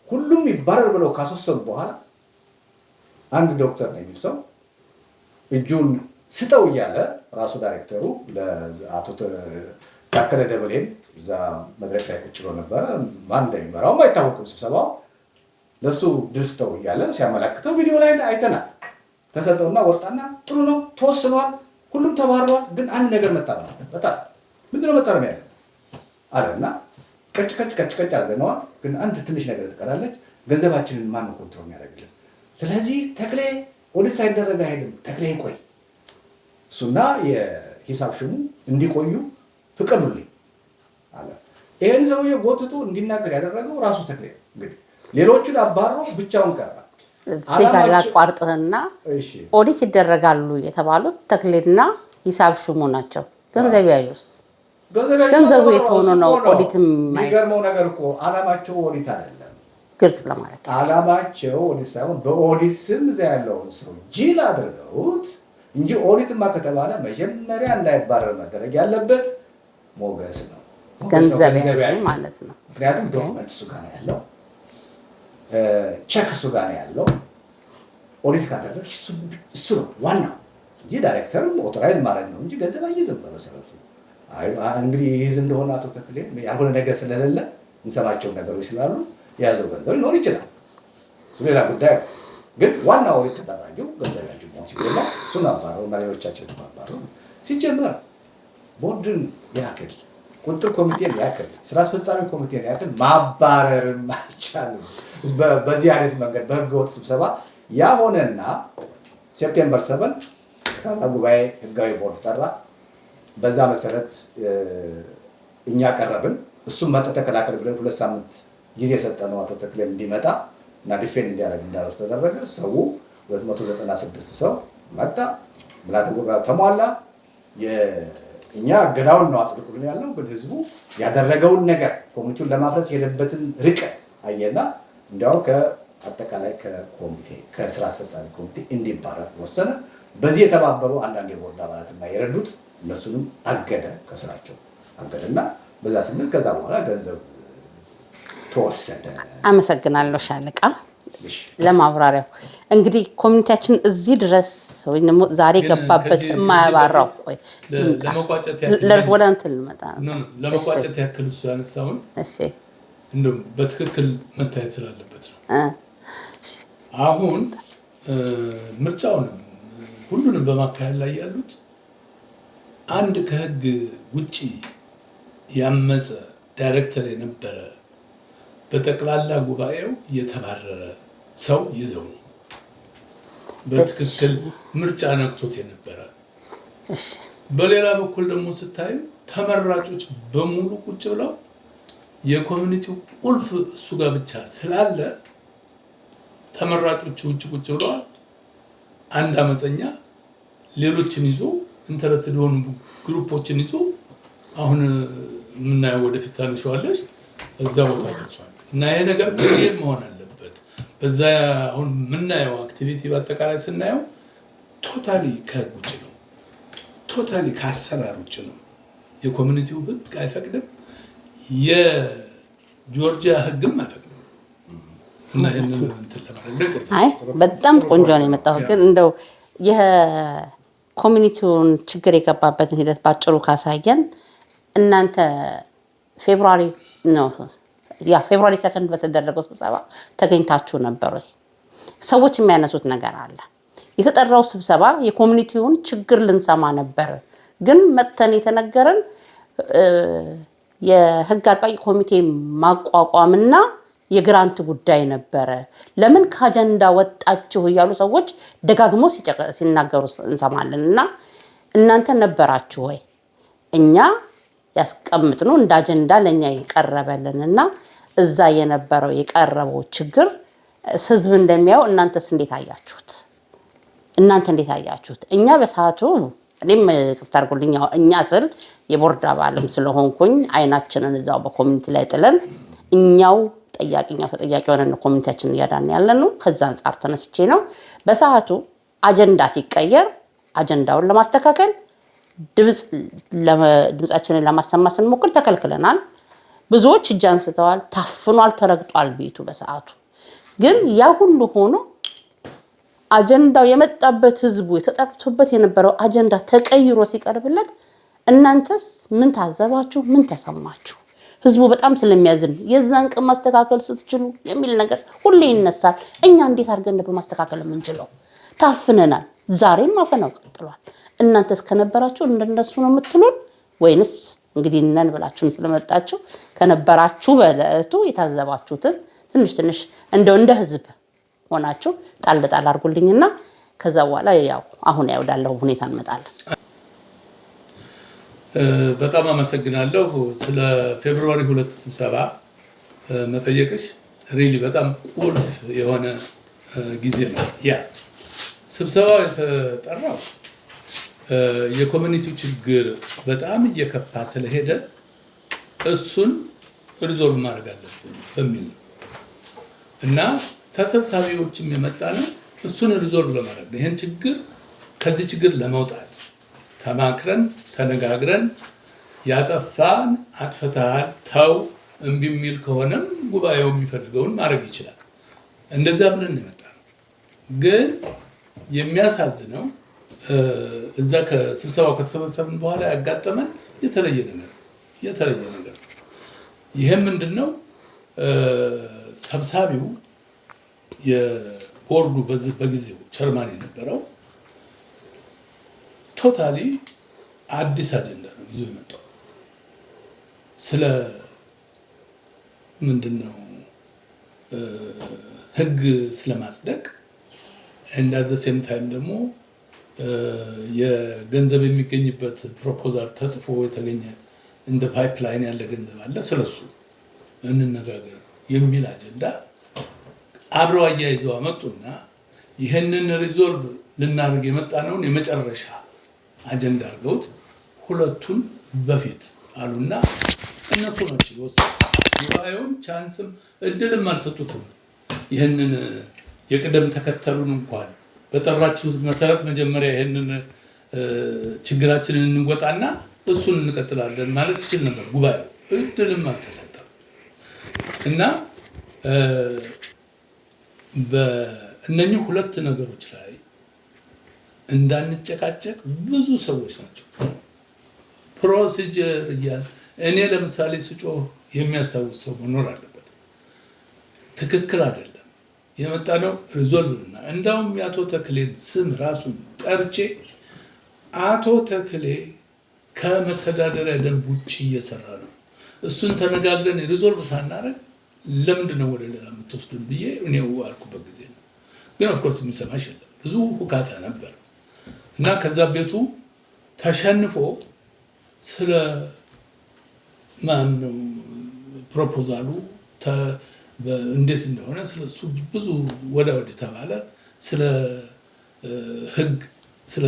ሁሉም ይባረር ብለው ካስወሰኑ በኋላ አንድ ዶክተር ነው የሚል ሰው እጁን ስጠው እያለ ራሱ ዳይሬክተሩ ለአቶ ታከለ ደበሌን እዛ መድረክ ላይ ቁጭ ብሎ ነበረ። ማን እንደሚመራው አይታወቅም ስብሰባው። ለሱ ድል ስጠው እያለ ሲያመላክተው ቪዲዮ ላይ አይተናል። ተሰጠውና ወጣና ጥሩ ነው ተወስኗል፣ ሁሉም ተባሯል። ግን አንድ ነገር መታረም አለበት። በጣም ምንድነው መታረም ያለ አለና ቀጭ አድርገነዋል። ግን አንድ ትንሽ ነገር ትቀራለች። ገንዘባችንን ማን ነው ኮንትሮል የሚያደርግልን? ስለዚህ ተክሌ ኦዲት ሳይደረግ አይሄድም። ተክሌ ይቆይ፣ እሱና የሂሳብ ሹሙ እንዲቆዩ ፍቀዱልኝ አለ። ይሄን ሰውዬ ጎትቶ እንዲናገር ያደረገው ራሱ ተክሌ። እንግዲህ ሌሎቹን አባሮ ብቻውን ቀረ። እዚህ ጋር ላቋርጥህና ኦዲት ይደረጋሉ የተባሉት ተክሌና ሂሳብ ሹሙ ናቸው። ገንዘብ ያዡስ? ገንዘቡ የት ሆኖ ነው ኦዲት? የሚገርመው ነገር እኮ አላማቸው ኦዲት አይደለም። ግልጽ ለማለት አላማቸው ኦዲት ሳይሆን በኦዲት ስም እዛ ያለውን ሰው ጅል አድርገውት እንጂ ኦዲትማ ከተባለ መጀመሪያ እንዳይባረር መደረግ ያለበት ሞገስ ነው። ገንዘብ ያዡ ማለት ነው። ምክንያቱም ዶክመንት እሱ ጋር ነው ያለው፣ ቼክ እሱ ጋር ነው ያለው። ኦዲት ካደረግ እሱ ነው ዋናው እንጂ ዳይሬክተርም ኦቶራይዝ ማድረግ ነው እንጂ ገንዘብ አይይዝም በመሰረቱ። እንግዲህ ይይዝ እንደሆነ አቶ ተክሌ ያልሆነ ነገር ስለሌለ እንሰማቸው ነገሮች ስላሉ የያዘው ገንዘብ ሊኖር ይችላል፣ ሌላ ጉዳይ። ግን ዋና ኦዲት ተደራጊው ገንዘብ ያጁ መሆን ሲገባ እሱን አባረው እና ሌሎቻችን አባረው። ሲጀመር ቦርድን ያክል ቁጥጥር ኮሚቴን ያክል ስራ አስፈጻሚ ኮሚቴን ያክል ማባረርም አይቻልም በዚህ አይነት መንገድ በህገወጥ ስብሰባ። ያ ሆነና ሴፕቴምበር 7 ጠቅላላ ጉባኤ ህጋዊ ቦርድ ጠራ። በዛ መሰረት እኛ ቀረብን። እሱም መጠ ተከላከል ብለን 2 ሳምንት ጊዜ የሰጠነው አቶ ተክሌም እንዲመጣ እና ዲፌንድ እንዲያደርግ እንዳረስ ተደረገ። ሰው 296 ሰው መጣ። ምልዓተ ጉባኤው ተሟላ። እኛ ገዳውን ነው አጽድቁልን ያለው። ግን ህዝቡ ያደረገውን ነገር ኮሚቴውን ለማፍረስ የሄደበትን ርቀት አየና እንዲያው ከአጠቃላይ ከኮሚቴ ከስራ አስፈጻሚ ኮሚቴ እንዲባረር ወሰነ። በዚህ የተባበሩ አንዳንድ የቦርድ አባላትና የረዱት እነሱንም አገደ፣ ከስራቸው አገደና በዛ ስንል ከዛ በኋላ ገንዘብ ተወሰደ። አመሰግናለሁ ሻለቃ ለማብራሪያው። እንግዲህ ኮሚኒቲያችን እዚህ ድረስ ወይም ደግሞ ዛሬ ገባበት የማያባራው ወይ ወደ እንትን ልመጣ ነው ለመቋጨት ያክል እሱ ያነሳውን እንደውም በትክክል መታየት ስላለበት ነው። አሁን ምርጫውንም ሁሉንም በማካሄድ ላይ ያሉት አንድ ከህግ ውጪ ያመፀ ዳይሬክተር የነበረ በጠቅላላ ጉባኤው የተባረረ ሰው ይዘው ነው። በትክክል ምርጫ ነክቶት የነበረ። በሌላ በኩል ደግሞ ስታዩ ተመራጮች በሙሉ ቁጭ ብለው የኮሚኒቲው ቁልፍ እሱ ጋር ብቻ ስላለ ተመራጮች ውጭ ቁጭ ብለዋል። አንድ አመፀኛ ሌሎችን ይዞ ኢንተረስትድ የሆኑ ግሩፖችን ይዞ አሁን የምናየው ወደፊት ታነሻዋለሽ እዛ ቦታ ደርሷል። እና ይሄ ነገር ክሊር መሆን አለበት። በዛ አሁን የምናየው አክቲቪቲ በአጠቃላይ ስናየው ቶታሊ ከህግ ውጭ ነው። ቶታሊ ከአሰራር ውጭ ነው። የኮሚኒቲው ህግ አይፈቅድም፣ የጆርጂያ ህግም አይፈቅድም። እና ይሄንን እንትን ለማድረግ አይ በጣም ቆንጆ ነው የመጣው። ግን እንደው የኮሚኒቲውን ችግር የገባበትን ሂደት ባጭሩ ካሳየን እናንተ ፌብሩዋሪ 2 በተደረገው ስብሰባ ተገኝታችሁ ነበር ወይ? ሰዎች የሚያነሱት ነገር አለ። የተጠራው ስብሰባ የኮሚኒቲውን ችግር ልንሰማ ነበር፣ ግን መተን የተነገረን የህግ አርቃቂ ኮሚቴ ማቋቋምና የግራንት ጉዳይ ነበረ። ለምን ከአጀንዳ ወጣችሁ እያሉ ሰዎች ደጋግሞ ሲናገሩ እንሰማለን። እና እናንተ ነበራችሁ ወይ? እኛ ያስቀምጥነው እንደ አጀንዳ ለኛ የቀረበልንና እዛ የነበረው የቀረበው ችግር ህዝብ እንደሚያው እናንተስ እንዴት አያችሁት? እኛ በሰዓቱ እኔም ቅርታ አድርጉልኝ እኛ ስል የቦርድ አባልም ስለሆንኩኝ አይናችንን እዛው በኮሚኒቲ ላይ ጥለን እኛው ተጠያቂ ሆነን ኮሚኒቲያችንን እያዳን ያለን ነው። ከዛ አንፃር ተነስቼ ነው በሰዓቱ አጀንዳ ሲቀየር አጀንዳውን ለማስተካከል ድምጻችንን ለማሰማት ስንሞክር ተከልክለናል። ብዙዎች እጅ አንስተዋል፣ ታፍኗል፣ ተረግጧል ቤቱ በሰዓቱ። ግን ያ ሁሉ ሆኖ አጀንዳው የመጣበት ህዝቡ የተጠቅቶበት የነበረው አጀንዳ ተቀይሮ ሲቀርብለት እናንተስ ምን ታዘባችሁ? ምን ተሰማችሁ? ህዝቡ በጣም ስለሚያዝን የዛን ቀን ማስተካከል ስትችሉ የሚል ነገር ሁሌ ይነሳል። እኛ እንዴት አድርገን በማስተካከል የምንችለው? ታፍነናል። ዛሬም አፈናው ቀጥሏል። እናንተስ ከነበራችሁ እንደነሱ ነው የምትሉን ወይንስ እንግዲህ ነን ብላችሁን ስለመጣችሁ ከነበራችሁ በለቱ የታዘባችሁትን ትንሽ እንደው እንደ ህዝብ ሆናችሁ ጣል አድርጉልኝና ከዛ በኋላ ያው አሁን ያውዳለው ሁኔታ እንመጣለን። በጣም አመሰግናለሁ ስለ ፌብሩዋሪ 2 ስብሰባ መጠየቅሽ። ሪሊ በጣም ቁልፍ የሆነ ጊዜ ነው። ያ ስብሰባው የተጠራው የኮሚኒቲው ችግር በጣም እየከፋ ስለሄደ እሱን ሪዞልቭ ማድረግ አለብን በሚል ነው እና ተሰብሳቢዎችም የመጣ ነው እሱን ሪዞልቭ ለማድረግ ነው። ይሄን ችግር ከዚህ ችግር ለመውጣት ተማክረን ተነጋግረን ያጠፋን አጥፍተሃል ተው እምቢ የሚል ከሆነም ጉባኤው የሚፈልገውን ማድረግ ይችላል። እንደዛ ብለን የመጣ ነው። ግን የሚያሳዝነው እዛ ከስብሰባው ከተሰበሰብን በኋላ ያጋጠመን የተለየ ነገር ይሄም ምንድነው? ሰብሳቢው የቦርዱ በጊዜው ቸርማን የነበረው ቶታሊ አዲስ አጀንዳ ነው ይዞ የመጣው። ስለ ምንድነው ህግ ስለማጽደቅ and at the same time ደግሞ የገንዘብ የሚገኝበት ፕሮፖዛል ተጽፎ የተገኘ እንደ ፓይፕላይን ያለ ገንዘብ አለ፣ ስለሱ እንነጋገር የሚል አጀንዳ አብረው አያይዘው አመጡና ይሄንን ሪዞልቭ ልናደርግ የመጣነውን የመጨረሻ አጀንዳ አድርገውት ሁለቱን በፊት አሉና እነሱ ናቸው የወሰኑት። ጉባኤውን ቻንስም እድልም አልሰጡትም። ይሄንን የቅደም ተከተሉን እንኳን በጠራችሁ መሰረት መጀመሪያ ይሄንን ችግራችንን እንወጣና እሱን እንቀጥላለን ማለት ይችል ነበር። ጉባኤው እድልም አልተሰጠም እና በእነኚህ ሁለት ነገሮች ላይ እንዳንጨቃጨቅ ብዙ ሰዎች ናቸው ፕሮሲጀር እያለ እኔ ለምሳሌ ስጮህ የሚያስታውስ ሰው መኖር አለበት። ትክክል አይደለም የመጣነው ሪዞልቭና እንዳውም የአቶ ተክሌን ስም ራሱን ጠርቼ አቶ ተክሌ ከመተዳደሪያ ደንብ ውጭ እየሰራ ነው፣ እሱን ተነጋግረን ሪዞልቭ ሳናረግ ለምንድን ነው ወደ ሌላ የምትወስዱን ብዬ እኔው አልኩበት ጊዜ ነው። ግን ኦፍኮርስ የሚሰማሽ የለም። ብዙ ሁካታ ነበር እና ከዛ ቤቱ ተሸንፎ ስለ ማነው ፕሮፖዛሉ እንዴት እንደሆነ ስለሱ ብዙ ወዲህ ተባለ። ስለ ህግ ስለ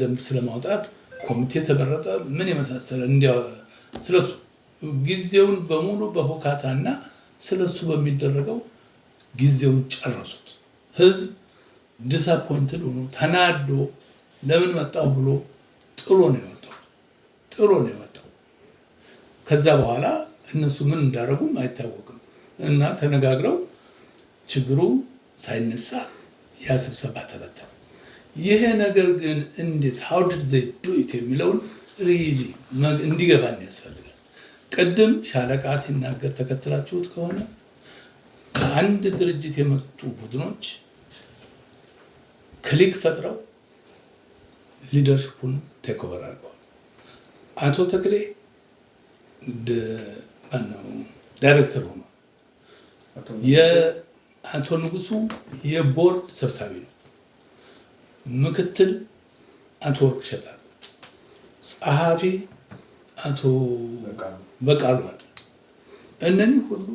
ደንብ ስለማውጣት ኮሚቴ ተመረጠ። ምን የመሳሰለ ስለሱ ጊዜውን በሙሉ በሁካታና ስለሱ በሚደረገው ጊዜውን ጨረሱት። ህዝብ ዲስአፖይንትድ ሆኖ ተናዶ ለምን መጣው ብሎ ጥሎ ነው የወጣው። ከዛ በኋላ እነሱ ምን እንዳደረጉም አይታወቅም እና ተነጋግረው ችግሩ ሳይነሳ ያ ስብሰባ ተበተነ። ይሄ ነገር ግን እንዴት how did they do it የሚለውን ሪሊ እንዲገባን ያስፈልጋል። ቅድም ሻለቃ ሲናገር ተከትላችሁት ከሆነ አንድ ድርጅት የመጡ ቡድኖች ክሊክ ፈጥረው ሊደርሽፑን ቴክ ኦቨር አድርገዋል። አቶ ተክሌ ዳይሬክተር ሆኖ የአቶ ንጉሱ የቦርድ ሰብሳቢ ነው። ምክትል አቶ ወርቅ ሸጣል፣ ጸሐፊ አቶ በቃሉ አለ። እነኚህ ሁሉ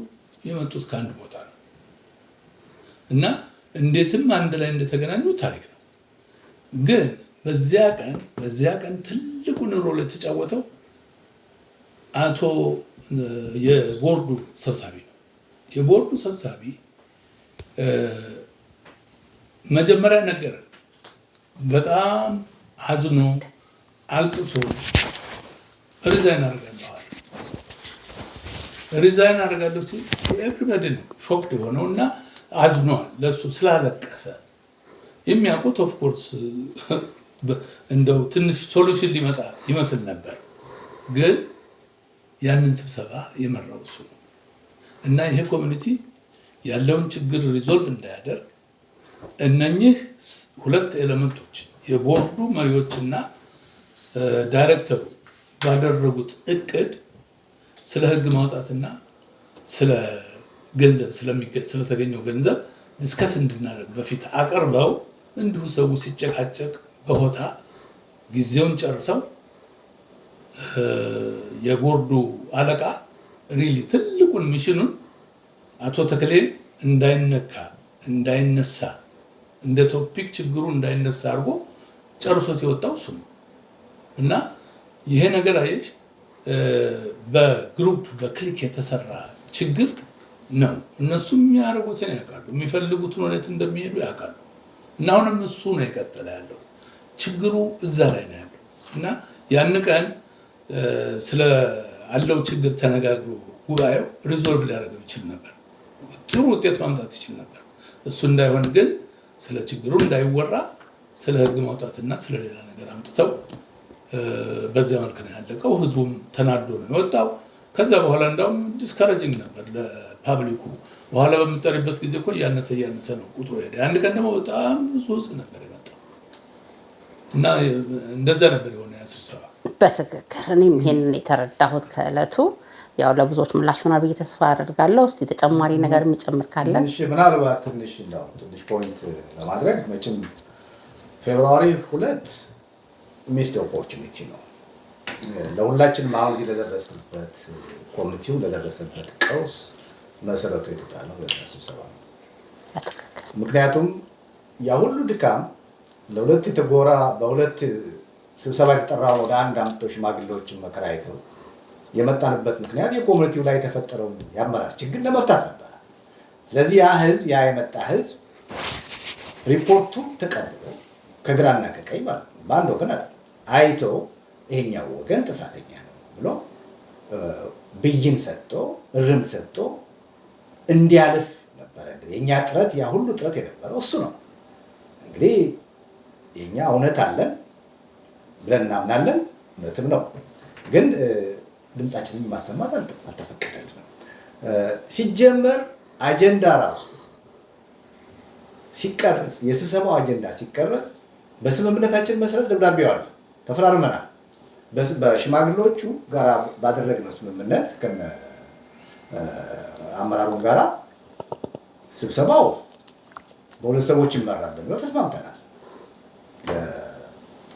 የመጡት ከአንድ ቦታ ነው እና እንዴትም አንድ ላይ እንደተገናኙ ታሪክ ነው። ግን በዚያ ቀን ትልቁን ሮል የተጫወተው አቶ የቦርዱ ሰብሳቢ ነው። የቦርዱ ሰብሳቢ መጀመሪያ ነገር በጣም አዝኖ አልቅሶ ሪዛይን አደርጋለሁ ሲል ኤቭሪባዲ ነው ሾክድ የሆነው እና አዝኗል። ለሱ ስላለቀሰ የሚያውቁት ኦፍኮርስ እንደው ትንሽ ሶሉሽን ሊመጣ ይመስል ነበር። ግን ያንን ስብሰባ የመራው እሱ ነው እና ይሄ ኮሚኒቲ ያለውን ችግር ሪዞልቭ እንዳያደርግ እነኚህ ሁለት ኤሌመንቶች የቦርዱ መሪዎችና ዳይሬክተሩ ባደረጉት እቅድ ስለ ህግ ማውጣትና ስለ ገንዘብ ስለተገኘው ገንዘብ ዲስከስ እንድናደርግ በፊት አቀርበው እንዲሁ ሰው ሲጨቃጨቅ በሆታ ጊዜውን ጨርሰው የቦርዱ አለቃ ሪሊ ትልቁን ሚሽኑን አቶ ተክሌ እንዳይነሳ እንደ ቶፒክ ችግሩ እንዳይነሳ አድርጎ ጨርሶት የወጣው እሱ ነው እና ይሄ ነገር አየሽ በግሩፕ በክሊክ የተሰራ ችግር ነው። እነሱ የሚያደርጉትን ያውቃሉ፣ የሚፈልጉትን ወዴት እንደሚሄዱ ያውቃሉ እና አሁንም እሱ ነው የቀጠለ ያለው። ችግሩ እዛ ላይ ነው ያለው እና ያን ቀን ስለ አለው ችግር ተነጋግሮ ጉባኤው ሪዞልቭ ሊያደርገው ይችል ነበር፣ ጥሩ ውጤት ማምጣት ይችል ነበር። እሱ እንዳይሆን ግን ስለ ችግሩ እንዳይወራ ስለ ህግ ማውጣትና ስለ ሌላ ነገር አምጥተው በዚያ መልክ ነው ያለቀው። ህዝቡም ተናዶ ነው የወጣው። ከዛ በኋላ እንዳውም ዲስካሬጂንግ ነበር ለፓብሊኩ። በኋላ በምጠሪበት ጊዜ እኮ እያነሰ ነው ቁጥሩ ሄደ። አንድ ቀን ደግሞ በጣም ብዙ ህዝብ ነበር የመጣው እና እንደዛ ነበር የሆነ ያ ስብሰባ። በትክክል እኔም ይሄንን የተረዳሁት ከእለቱ ያው ለብዙዎች ምላሽ ሆናል ብዬ ተስፋ አደርጋለሁ። እስቲ ተጨማሪ ነገር የሚጨምር ካለ ምናልባት ትንሽ ፖይንት ለማድረግ መቼም ፌብሩዋሪ 2 ሚስድ ኦፖርቹኒቲ ነው ለሁላችንም። አሁን እዚህ ለደረስንበት ኮሚኒቲው ለደረሰበት ቀውስ መሰረቱ የተጣለው በዚህ ስብሰባ ነው። ምክንያቱም ያ ሁሉ ድካም ለሁለት የተጎራ በሁለት ስብሰባ የተጠራው ወደ አንድ አምጥቶ ሽማግሌዎችን መከራ አይተው የመጣንበት ምክንያት የኮሚኒቲው ላይ የተፈጠረውን የአመራር ችግር ለመፍታት ነበር። ስለዚህ ያ የመጣ ህዝብ ሪፖርቱን ተቀብሎ ከግራና ከቀኝ ማለት ነው በአንድ ወገን አይቶ ይሄኛው ወገን ጥፋተኛ ነው ብሎ ብይን ሰጥቶ እርምት ሰጥቶ እንዲያልፍ ነበር። እንግዲህ የኛ ጥረት ያ ሁሉ ጥረት የነበረው እሱ ነው። እንግዲህ የኛ እውነት አለን ብለን እናምናለን፣ እውነትም ነው። ግን ድምጻችንን ማሰማት አልተፈቀደልንም። ሲጀመር አጀንዳ ራሱ ሲቀረጽ የስብሰባው አጀንዳ ሲቀረጽ በስምምነታችን መሰረት ደብዳቤው አለ፣ ተፈራርመናል። በሽማግሌዎቹ ጋር ባደረግነው ስምምነት ከነ አመራሩን ጋራ ስብሰባው በሁለት ሰዎች ይመራል በሚለው ተስማምተናል።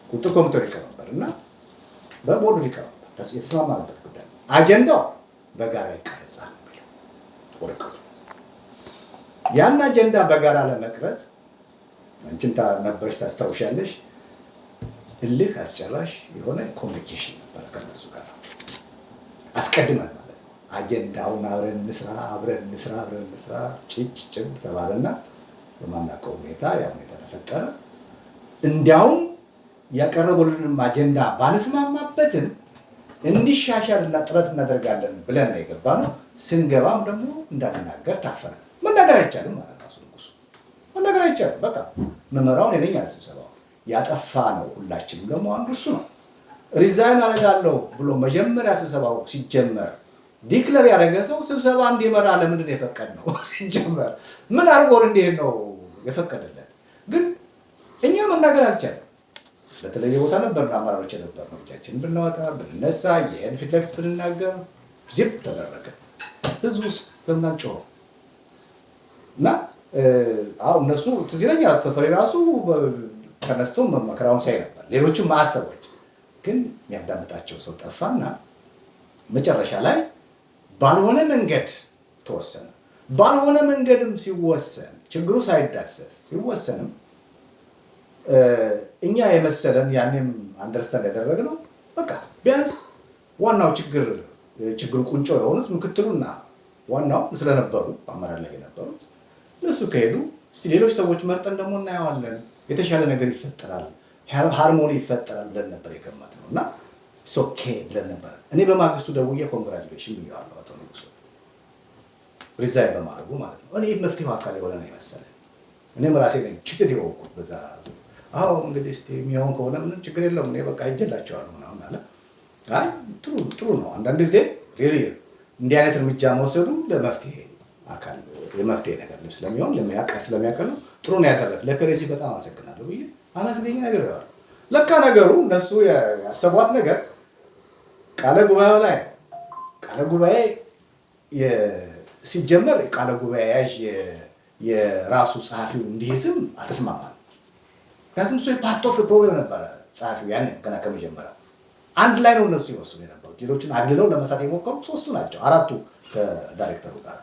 ቁጥር ኮሚቴው ሊቀመንበር እና በቦርዱ ሊቀመንበር የተስማማንበት ጉዳይ ነው። አጀንዳው በጋራ ይቀረጻል ወረቀቱ። ያን አጀንዳ በጋራ ለመቅረጽ አንቺን ነበርሽ ታስታውሻለሽ፣ እልህ አስጨራሽ የሆነ ኮሚኒኬሽን ነበር ከነሱ ጋር አስቀድመን ማለት ነው። አጀንዳውን አብረን እንስራ ጭጭ ተባለና በማናውቀው ሁኔታ ያ ሁኔታ ተፈጠረ። እንዲያውም ያቀረቡልንም አጀንዳ ባንስማማበትም እንዲሻሻልና ጥረት እናደርጋለን ብለን ነው የገባነው። ስንገባም ደግሞ እንዳንናገር ታፈነ። መናገር አይቻልም ማለት ነው። ንጉሱ መናገር አይቻልም። በቃ መመራውን እኔ ነኝ አለ ስብሰባው። ያጠፋ ነው ሁላችንም ደግሞ አንዱ እሱ ነው። ሪዛይን አደርጋለሁ ብሎ መጀመሪያ ስብሰባው ሲጀመር ዲክለር ያደረገ ሰው ስብሰባ እንዲመራ ለምንድን ነው የፈቀድነው? ሲጀመር ምን አድርጎ እንዲሄድ ነው የፈቀደለት? ግን እኛ መናገር አልቻለም። በተለየ ቦታ ነበር አመራሮች ነበር ነው ብቻችን ብንወጣ ብንነሳ ይሄን ፊት ለፊት ብንናገር ዚፕ ተደረገ። ህዝብ ውስጥ በምን ጮኸ እና አሁን እነሱ ትዝ ይለኛል ተፈሪ ራሱ ተነስቶ መከራውን ሳይ ነበር። ሌሎችም ማዕት ሰዎች ግን የሚያዳምጣቸው ሰው ጠፋና መጨረሻ ላይ ባልሆነ መንገድ ተወሰነ። ባልሆነ መንገድም ሲወሰን ችግሩ ሳይዳሰስ ሲወሰንም እኛ የመሰለን ያኔም አንደርስታንድ ያደረግነው በቃ ቢያንስ ዋናው ችግሩ ቁንጮ የሆኑት ምክትሉና ዋናው ስለነበሩ አመራር ላይ የነበሩት እነሱ ከሄዱ ሌሎች ሰዎች መርጠን ደግሞ እናየዋለን፣ የተሻለ ነገር ይፈጠራል፣ ሃርሞኒ ይፈጠራል ብለን ነበር የገመትነው እና ኦኬ ብለን ነበር። እኔ በማግስቱ ደውዬ ኮንግራጁሌሽን ብዬዋለሁ አቶ ንጉሱ ሪዛይን በማድረጉ ማለት ነው። እኔ መፍትሄው አካል የሆነ ነው የመሰለኝ። እኔም ራሴ ነኝ ችትል የሆንኩት በዛ። አዎ እንግዲህ እስኪ የሚሆን ከሆነ ምንም ችግር የለውም እኔ በቃ ይጀላቸዋል ምናምን አለ። አይ ጥሩ ነው። አንዳንድ ጊዜ ሪሊ እንዲህ አይነት እርምጃ መውሰዱ ለመፍትሄ አካል የመፍትሄ ነገር ስለሚሆን ስለሚያቀል ነው። ጥሩ ነው ያደረግ ለከረጂ በጣም አመሰግናለሁ ብዬ አመስገኝ ነገር ያለው ለካ ነገሩ እነሱ ያሰቧት ነገር ቃለ ጉባኤው ላይ ቃለ ጉባኤ ሲጀመር ቃለ ጉባኤ ያዥ የራሱ ጸሐፊው እንዲይዝም አልተስማማም። ምክንያቱም እሱ ፓርት ኦፍ ፕሮብሌም ነበረ። ጸሐፊው ያን ገና ከመጀመሪያው አንድ ላይ ነው እነሱ ይወስኑ የነበሩት። ሌሎችን አግልለው ለመሳት የሞከሩት ሶስቱ ናቸው፣ አራቱ ከዳይሬክተሩ ጋር።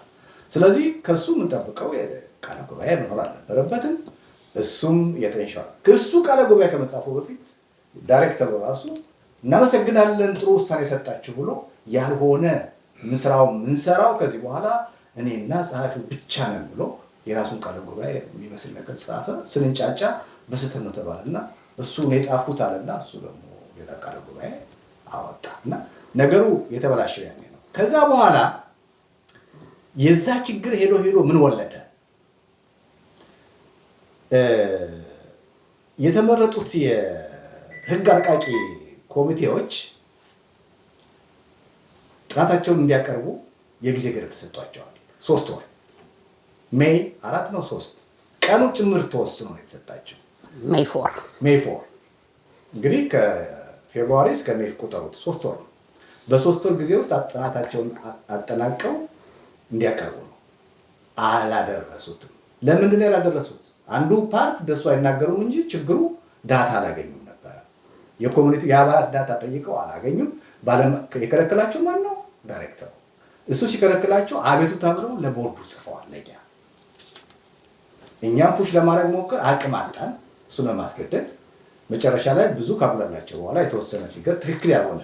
ስለዚህ ከሱ የምንጠብቀው ቃለ ጉባኤ መኖር አልነበረበትም። እሱም የተንሻል ከሱ ቃለ ጉባኤ ከመጻፉ በፊት ዳይሬክተሩ ራሱ እናመሰግናለን ጥሩ ውሳኔ ሰጣችሁ ብሎ ያልሆነ ምንሰራው ከዚህ በኋላ እኔና ጸሐፊው ብቻ ነን ብሎ የራሱን ቃለ ጉባኤ የሚመስል ነገር ጻፈ። ስንንጫጫ በስተት ነው ተባለና እሱ ነው የጻፍኩት አለና እሱ ደግሞ ሌላ ቃለ ጉባኤ አወጣና ነገሩ የተበላሸው ያኔ ነው። ከዛ በኋላ የዛ ችግር ሄዶ ምን ወለደ? የተመረጡት የህግ አርቃቂ ኮሚቴዎች ጥናታቸውን እንዲያቀርቡ የጊዜ ገደብ ተሰጥቷቸዋል። 3 ወር ሜይ 4 ነው 3 ቀኑ ጭምር ተወስኖ ነው የተሰጣቸው። ሜይ 4 እንግዲህ ከፌብሩዋሪ እስከ ሜይ ቁጠሩት 3 ወር ነው። በ3 ወር ጊዜ ውስጥ ጥናታቸውን አጠናቀው እንዲያቀርቡ ነው። አላደረሱትም። ለምንድን ነው ያላደረሱት? አንዱ ፓርት ደሱ አይናገሩም እንጂ ችግሩ ዳታ አላገኙም ነበረ። የኮሚኒቲ የአባላት ዳታ ጠይቀው አላገኙም። የከለከላቸው ማን ነው? ዳይሬክተሩ። እሱ ሲከለክላቸው አቤቱታ ብለው ለቦርዱ ጽፈዋል። እኛም ፑሽ ለማድረግ ሞክር አቅም አጣን። እሱን ለማስገደድ መጨረሻ ላይ ብዙ ካብላላቸው በኋላ የተወሰነ ፊገር ትክክል ያልሆነ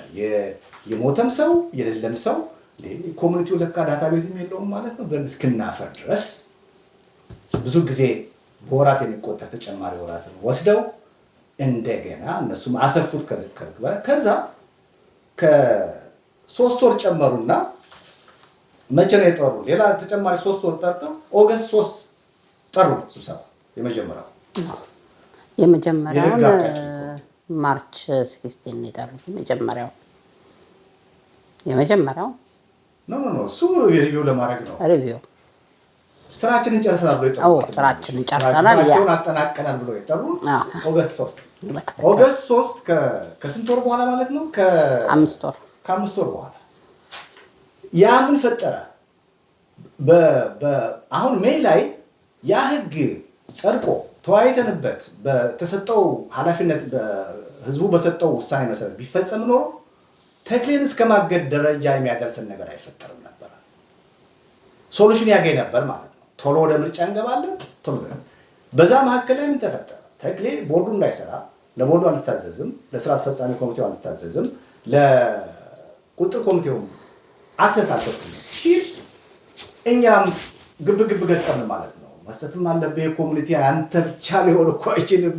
የሞተም ሰው የሌለም ሰው ኮሚኒቲው ለካ ዳታቤዝም የለውም ማለት ነው ብለን እስክናፈር ድረስ ብዙ ጊዜ በወራት የሚቆጠር ተጨማሪ ወራት ወስደው እንደገና እነሱም አሰፉት ከልክ ከዛ ከ3 ወር ጨመሩና መቼ ነው የጠሩ? ሌላ ተጨማሪ 3 ወር ጠርተው ኦገስት 3 ጠሩ ስብሰባ። የመጀመሪያውን ማርች 16 የጠሩት የመጀመሪያው ኖ እሱ ሪቪው ለማድረግ ነው። ሪቪው ስራችንን ጨርሰናል ብሎ የጠሩት ስራችንን ጨርሰናል አጠናቀናል ብሎ የጠሩት ኦገስት 3 ከስንት ወር በኋላ ማለት ነው? ከ5 ወር በኋላ ያ ምን ፈጠረ? አሁን ሜይ ላይ ያ ህግ ጸድቆ ተወያይተንበት በተሰጠው ኃላፊነት በህዝቡ በሰጠው ውሳኔ መሰረት ቢፈጸም ኖሮ ተክሌን እስከ ማገድ ደረጃ የሚያደርስን ነገር አይፈጠርም ነበር። ሶሉሽን ያገኝ ነበር ማለት ነው። ቶሎ ወደ ምርጫ እንገባለን። ቶሎ በዛ መካከል ላይ ምን ተፈጠረ? ተክሌ ቦርዱ እንዳይሰራ፣ ለቦርዱ አልታዘዝም፣ ለስራ አስፈጻሚ ኮሚቴው አልታዘዝም፣ ለቁጥር ኮሚቴው አክሰስ አልሰጡም ሲል እኛም ግብ ገጠምን ማለት ነው። መስጠትም አለብህ የኮሚኒቲ አንተ ብቻ ሊሆን እኮ አይችልም።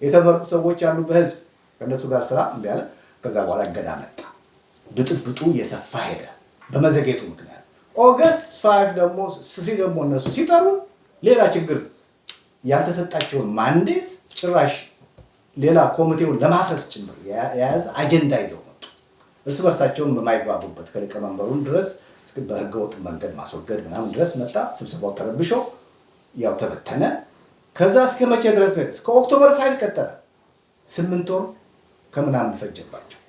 የተመረጡ ሰዎች አሉ በህዝብ ከእነሱ ጋር ስራ እምቢ አለ። ከዛ በኋላ እገዳ መጣ። ብጥብጡ እየሰፋ ሄደ በመዘጌቱ ምክንያት። ኦገስት 5 ደግሞ ደግሞ እነሱ ሲጠሩ ሌላ ችግር ያልተሰጣቸውን ማንዴት ጭራሽ ሌላ ኮሚቴውን ለማፍረስ ጭምር የያዘ አጀንዳ ይዘው መጡ። እርስ በርሳቸውን በማይግባቡበት ከሊቀመንበሩን ድረስ በህገወጥ መንገድ ማስወገድ ምናምን ድረስ መጣ። ስብሰባው ተረብሾ ያው ተበተነ። ከዛ እስከ መቼ ድረስ ነው? እስከ ኦክቶበር 5 ቀጠለ። 8 ወር ከምናምን ፈጀባቸው።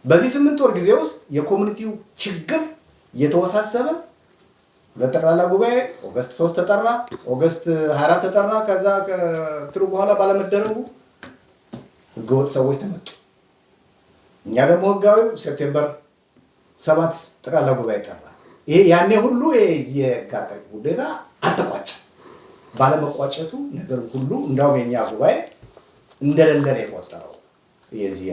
በዚህ 8 ወር ጊዜ ውስጥ የኮሚኒቲው ችግር የተወሳሰበ ለጠቅላላ ጉባኤ ኦገስት 3 ተጠራ፣ ኦገስት 24 ተጠራ። ከዛ ከትሩ በኋላ ባለመደረጉ ህገወጥ ሰዎች ተመጡ። እኛ ደግሞ ህጋዊው ሴፕቴምበር 7 ጠቅላላ ጉባኤ ጠራ። ይሄ ያኔ ሁሉ የጋጣጭ ጉዴታ አልተቋጨ። ባለመቋጨቱ ነገር ሁሉ እንዳውም የኛ ጉባኤ እንደሌለ ነው የቆጠረው። የዚህ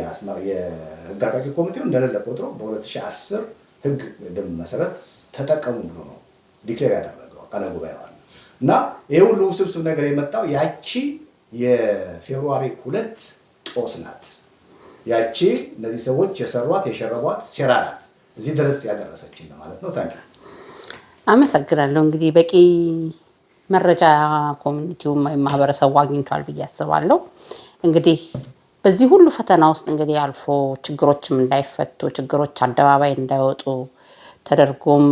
የህግ አቃቂ ኮሚቴው እንደሌለ ቆጥሮ በ2010 ህግ ደንብ መሰረት ተጠቀሙ ብሎ ነው ዲክሌር ያደረገው ቃለ ጉባኤው አለ። እና ይሄ ሁሉ ውስብስብ ነገር የመጣው ያቺ የፌብሩዋሪ 2 ጦስ ናት። ያቺ እነዚህ ሰዎች የሰሯት የሸረቧት ሴራ ናት እዚህ ድረስ ያደረሰችን ማለት ነው። ታንኪ አመሰግናለሁ። እንግዲህ በቂ መረጃ ኮሚኒቲውም ማህበረሰቡ አግኝቷል ብዬ አስባለሁ። እንግዲህ በዚህ ሁሉ ፈተና ውስጥ እንግዲህ አልፎ ችግሮችም እንዳይፈቱ ችግሮች አደባባይ እንዳይወጡ ተደርጎም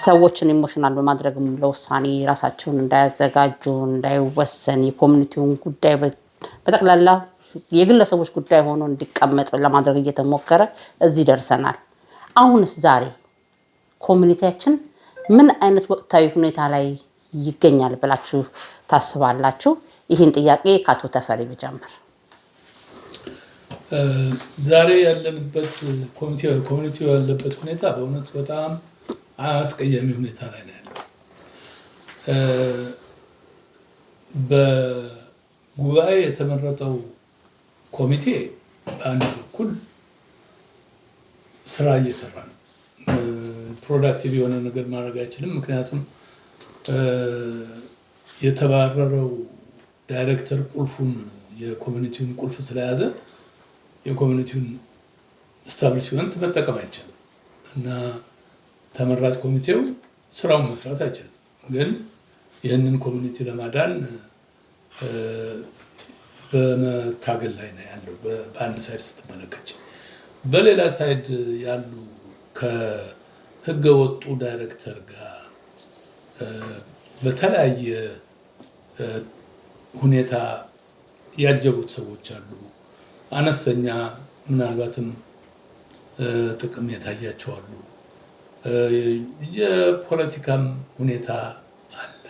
ሰዎችን ኢሞሽናል በማድረግም ለውሳኔ ራሳቸውን እንዳያዘጋጁ እንዳይወሰን የኮሚኒቲውን ጉዳይ በጠቅላላ የግለሰቦች ጉዳይ ሆኖ እንዲቀመጥ ለማድረግ እየተሞከረ እዚህ ደርሰናል። አሁንስ ዛሬ ኮሚኒቲያችን ምን አይነት ወቅታዊ ሁኔታ ላይ ይገኛል ብላችሁ ታስባላችሁ? ይህን ጥያቄ ከአቶ ተፈሪ ብጀምር። ዛሬ ያለንበት ኮሚኒቲው ያለበት ሁኔታ በእውነት በጣም አስቀያሚ ሁኔታ ላይ ነው ያለው። በጉባኤ የተመረጠው ኮሚቴ በአንድ በኩል ስራ እየሰራ ነው። ፕሮዳክቲቭ የሆነ ነገር ማድረግ አይችልም። ምክንያቱም የተባረረው ዳይሬክተር ቁልፉን የኮሚኒቲውን ቁልፍ ስለያዘ የኮሚኒቲውን ስታብሊሽመንት መጠቀም አይችልም እና ተመራጭ ኮሚቴው ስራውን መስራት አይችልም። ግን ይህንን ኮሚኒቲ ለማዳን በመታገል ላይ ነው ያለው በአንድ ሳይድ ስትመለከች። በሌላ ሳይድ ያሉ ከህገ ወጡ ዳይሬክተር ጋር በተለያየ ሁኔታ ያጀቡት ሰዎች አሉ። አነስተኛ ምናልባትም ጥቅም የታያቸው አሉ። የፖለቲካም ሁኔታ አለ።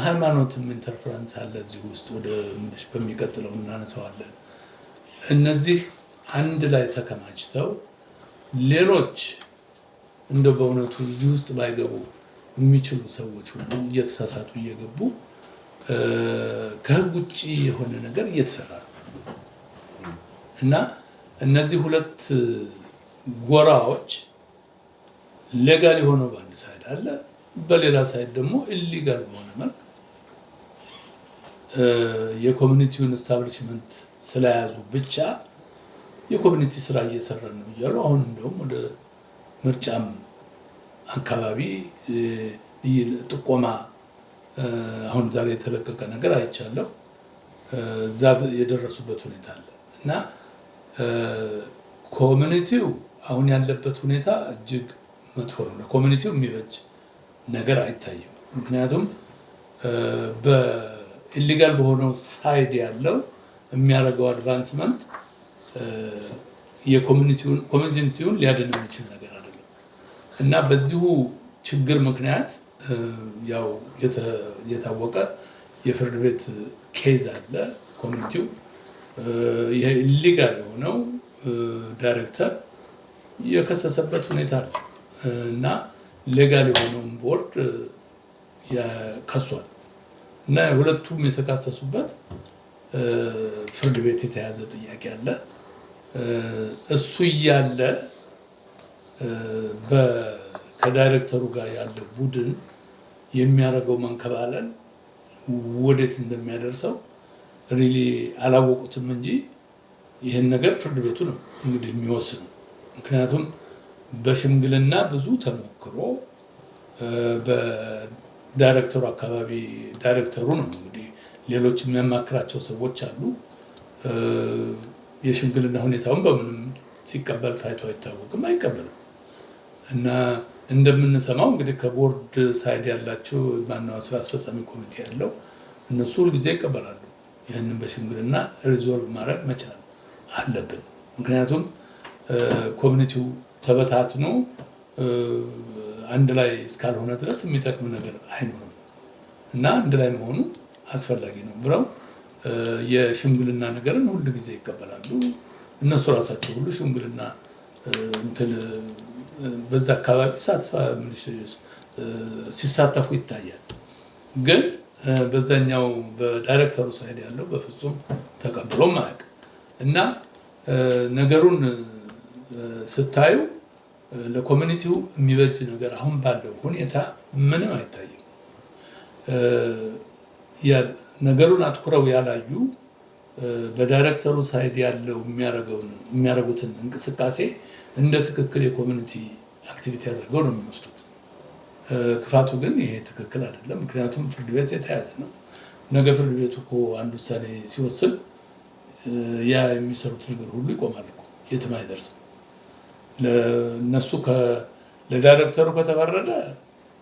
ሃይማኖትም ኢንተርፈረንስ አለ እዚህ ውስጥ ወደ ምንሽ በሚቀጥለው እናነሳዋለን። እነዚህ አንድ ላይ ተከማችተው ሌሎች እንደ በእውነቱ እዚህ ውስጥ ባይገቡ የሚችሉ ሰዎች ሁሉ እየተሳሳቱ እየገቡ ከህግ ውጭ የሆነ ነገር እየተሰራ ነው እና እነዚህ ሁለት ጎራዎች ሌጋል የሆነው በአንድ ሳይድ አለ፣ በሌላ ሳይድ ደግሞ ኢሊጋል በሆነ መልክ የኮሚኒቲውን ስታብሊሽመንት ስለያዙ ብቻ የኮሚኒቲ ስራ እየሰራን ነው እያሉ አሁን እንደውም ወደ ምርጫም አካባቢ ጥቆማ አሁን ዛሬ የተለቀቀ ነገር አይቻለሁ። እዛ የደረሱበት ሁኔታ አለ እና ኮሚኒቲው አሁን ያለበት ሁኔታ እጅግ መጥፎ ነው። ለኮሚኒቲው የሚበጅ ነገር አይታይም። ምክንያቱም በኢሊጋል በሆነው ሳይድ ያለው የሚያደርገው አድቫንስመንት የኮሚኒቲውን ሊያድን የሚችል ነገር አይደለም እና በዚሁ ችግር ምክንያት ያው የታወቀ የፍርድ ቤት ኬዝ አለ። ኮሚኒቲው ይሄ ኢሊጋል የሆነው ዳይሬክተር የከሰሰበት ሁኔታ አለ እና ሌጋል የሆነውን ቦርድ ከሷል እና ሁለቱም የተካሰሱበት ፍርድ ቤት የተያዘ ጥያቄ አለ። እሱ እያለ ከዳይሬክተሩ ጋር ያለው ቡድን የሚያደርገው መንከባለል ወዴት እንደሚያደርሰው ሪሊ አላወቁትም እንጂ ይህን ነገር ፍርድ ቤቱ ነው እንግዲህ የሚወስነው። ምክንያቱም በሽምግልና ብዙ ተሞክሮ በዳይሬክተሩ አካባቢ ዳይሬክተሩ ነው እንግዲህ ሌሎች የሚያማክራቸው ሰዎች አሉ። የሽምግልና ሁኔታውን በምንም ሲቀበል ታይቶ አይታወቅም፣ አይቀበልም። እና እንደምንሰማው እንግዲህ ከቦርድ ሳይድ ያላቸው ማነው ስራ አስፈጻሚ ኮሚቴ ያለው እነሱ ሁልጊዜ ይቀበላሉ። ይህንን በሽምግልና ሪዞልቭ ማድረግ መቻል አለብን። ምክንያቱም ኮሚኒቲው ተበታትኖ አንድ ላይ እስካልሆነ ድረስ የሚጠቅም ነገር አይኖርም እና አንድ ላይ መሆኑ አስፈላጊ ነው ብለው የሽምግልና ነገርን ሁሉ ጊዜ ይቀበላሉ። እነሱ ራሳቸው ሁሉ ሽምግልና በዛ አካባቢ ሲሳተፉ ይታያል። ግን በዛኛው በዳይሬክተሩ ሳይድ ያለው በፍጹም ተቀብሎም አያውቅም እና ነገሩን ስታዩ ለኮሚኒቲው የሚበጅ ነገር አሁን ባለው ሁኔታ ምንም አይታይም። ነገሩን አትኩረው ያላዩ በዳይሬክተሩ ሳይድ ያለው የሚያደርጉትን እንቅስቃሴ እንደ ትክክል የኮሚኒቲ አክቲቪቲ አድርገው ነው የሚወስዱት። ክፋቱ ግን ይሄ ትክክል አይደለም። ምክንያቱም ፍርድ ቤት የተያዘ ነው። ነገ ፍርድ ቤቱ እኮ አንድ ውሳኔ ሲወስን ያ የሚሰሩት ነገር ሁሉ ይቆማል እኮ፣ የትም አይደርስም። ለነሱ ለዳይሬክተሩ ከተፈረደ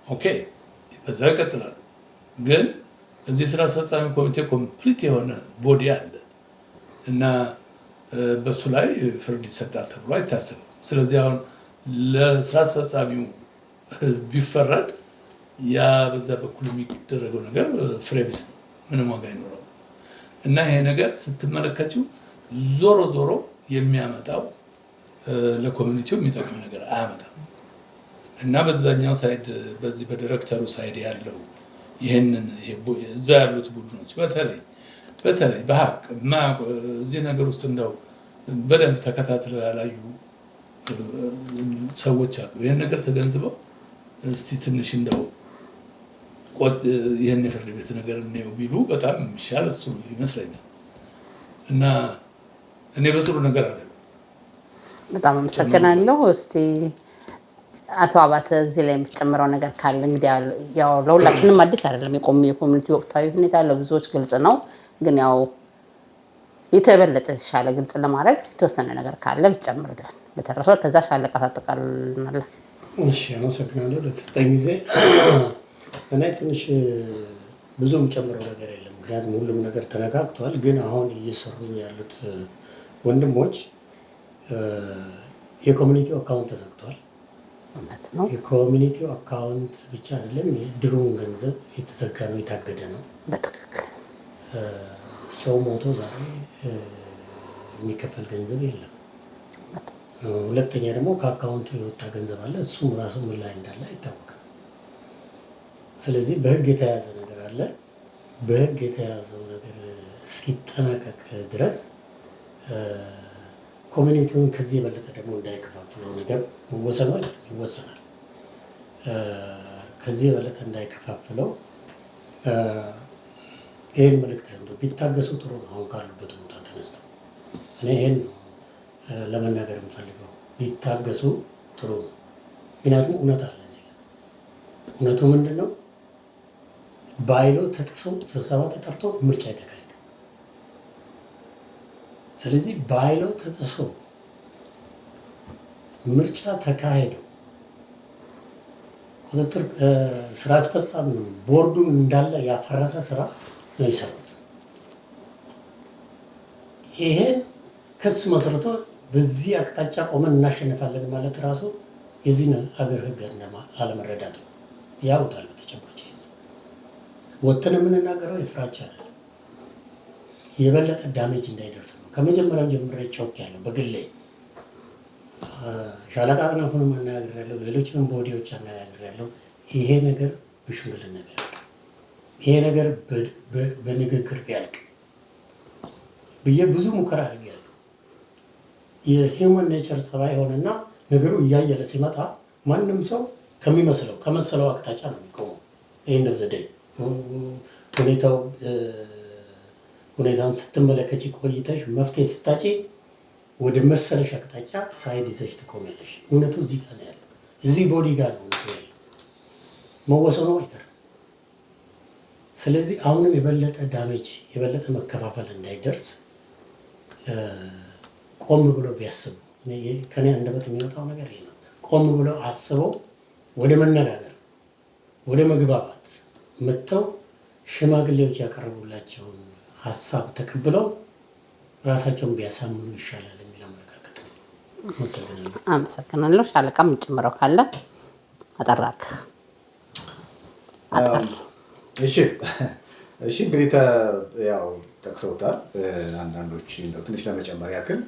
ኦኬ በዛ ይቀጥላል። ግን እዚህ ስራ አስፈጻሚ ኮሚቴ ኮምፕሊት የሆነ ቦዲ አለ እና በሱ ላይ ፍርድ ይሰጣል ተብሎ አይታሰብም። ስለዚህ አሁን ለስራ አስፈጻሚው ቢፈረድ ያ በዛ በኩል የሚደረገው ነገር ፍሬ ቢስ ነው፣ ምንም ዋጋ አይኖረው እና ይሄ ነገር ስትመለከችው ዞሮ ዞሮ የሚያመጣው ለኮሚኒቲው የሚጠቅም ነገር አያመጣም እና በዛኛው ሳይድ በዚህ በዳይሬክተሩ ሳይድ ያለው ይህንን እዛ ያሉት ቡድኖች በተለይ በሀቅ እዚህ ነገር ውስጥ እንደው በደንብ ተከታትለው ያላዩ ሰዎች አሉ። ይህን ነገር ተገንዝበው እስቲ ትንሽ እንደው ይህን የፍርድ ቤት ነገር እንየው ቢሉ በጣም የሚሻል እሱ ይመስለኛል እና እኔ በጥሩ ነገር አለ። በጣም አመሰግናለሁ። እስቲ አቶ አባተ እዚህ ላይ የምትጨምረው ነገር ካለ? እንግዲህ ያው ለሁላችንም አዲስ አይደለም የኮሚኒቲ ወቅታዊ ሁኔታ ለብዙዎች ግልጽ ነው፣ ግን ያው የተበለጠ የተሻለ ግልጽ ለማድረግ የተወሰነ ነገር ካለ ብትጨምርልን። በተረፈ ከዛ ሻለቃ ታጠቃልልናለህ። እሺ፣ አመሰግናለሁ ለተሰጠኝ ጊዜ። እኔ ትንሽ ብዙ የምጨምረው ነገር የለም፣ ምክንያቱም ሁሉም ነገር ተነካክቷል። ግን አሁን እየሰሩ ያሉት ወንድሞች የኮሚኒቲው አካውንት ተዘግቷል። የኮሚኒቲው አካውንት ብቻ አይደለም፣ የድሮውን ገንዘብ የተዘጋ ነው፣ የታገደ ነው። በትክክል ሰው ሞቶ ዛሬ የሚከፈል ገንዘብ የለም። ሁለተኛ ደግሞ ከአካውንቱ የወጣ ገንዘብ አለ፣ እሱም ራሱ ምን ላይ እንዳለ አይታወቅም። ስለዚህ በህግ የተያዘ ነገር አለ። በህግ የተያዘው ነገር እስኪጠናቀቅ ድረስ ኮሚኒቲውን ከዚህ የበለጠ ደግሞ እንዳይከፋፍለው ነገር ይወሰናል። ከዚህ የበለጠ እንዳይከፋፍለው ይህን መልእክት ሰምቶ ቢታገሱ ጥሩ ነው። አሁን ካሉበት ቦታ ተነስተው እኔ ይህን ነው ለመናገር የምፈልገው። ቢታገሱ ጥሩ ነው። ምክንያቱም እውነት አለ እዚህ ጋር። እውነቱ ምንድን ነው? ባይሎ ተጥሶ ስብሰባ ተጠርቶ ምርጫ የተካሄደ። ስለዚህ ባይሎ ተጥሶ ምርጫ ተካሄደው ቁጥጥር ስራ አስፈጻሚ ቦርዱን እንዳለ ያፈረሰ ስራ ነው የሰሩት። ይሄን ክስ መስርቶ በዚህ አቅጣጫ ቆመን እናሸንፋለን ማለት ራሱ የዚህን ሀገር ህግ አለመረዳት ነው። ያውታል በተጨባጭ ወጥተን የምንናገረው የፍራቻ አይደለም፣ የበለጠ ዳሜጅ እንዳይደርስ ነው። ከመጀመሪያው ጀምሬ ቾክ ያለው በግሌ ሻለቃ አጥናፉንም አነጋግሬያለሁ፣ ሌሎችንም ቦዲዎች አነጋግሬያለሁ። ይሄ ነገር በሽምግልና ቢያልቅ፣ ይሄ ነገር በንግግር ቢያልቅ ብዬ ብዙ ሙከራ አድርጌያለሁ። የሂውመን ኔቸር ጸባይ ሆነና ነገሩ እያየለ ሲመጣ ማንም ሰው ከመሰለው አቅጣጫ ነው የሚቆመው። ይህን ዘዴ ሁኔታውን ስትመለከች ቆይተሽ መፍትሄ ስታጪ ወደ መሰለሽ አቅጣጫ ሳይድ ይዘሽ ትቆሚያለሽ። እውነቱ እዚህ ጋር ነው ያለው፣ እዚህ ቦዲ ጋር ነው እውነቱ ያለው። መወሰኑ አይቀርም። ስለዚህ አሁንም የበለጠ ዳሜጅ የበለጠ መከፋፈል እንዳይደርስ ቆም ብሎ ቢያስቡ፣ ከኔ አንደበት የሚወጣው ነገር ይሄ ነው። ቆም ብለው አስበው ወደ መነጋገር ወደ መግባባት መጥተው ሽማግሌዎች ያቀረቡላቸውን ሀሳብ ተቀብለው ራሳቸውን ቢያሳምኑ ይሻላል የሚል አመለካከት ነው። አመሰግናለሁ። አመሰግናለሁ። ሻለቃ የምጨምረው ካለ አጠራክ። እሺ እንግዲህ ያው ጠቅሰውታል። አንዳንዶች ትንሽ ለመጨመር ያክል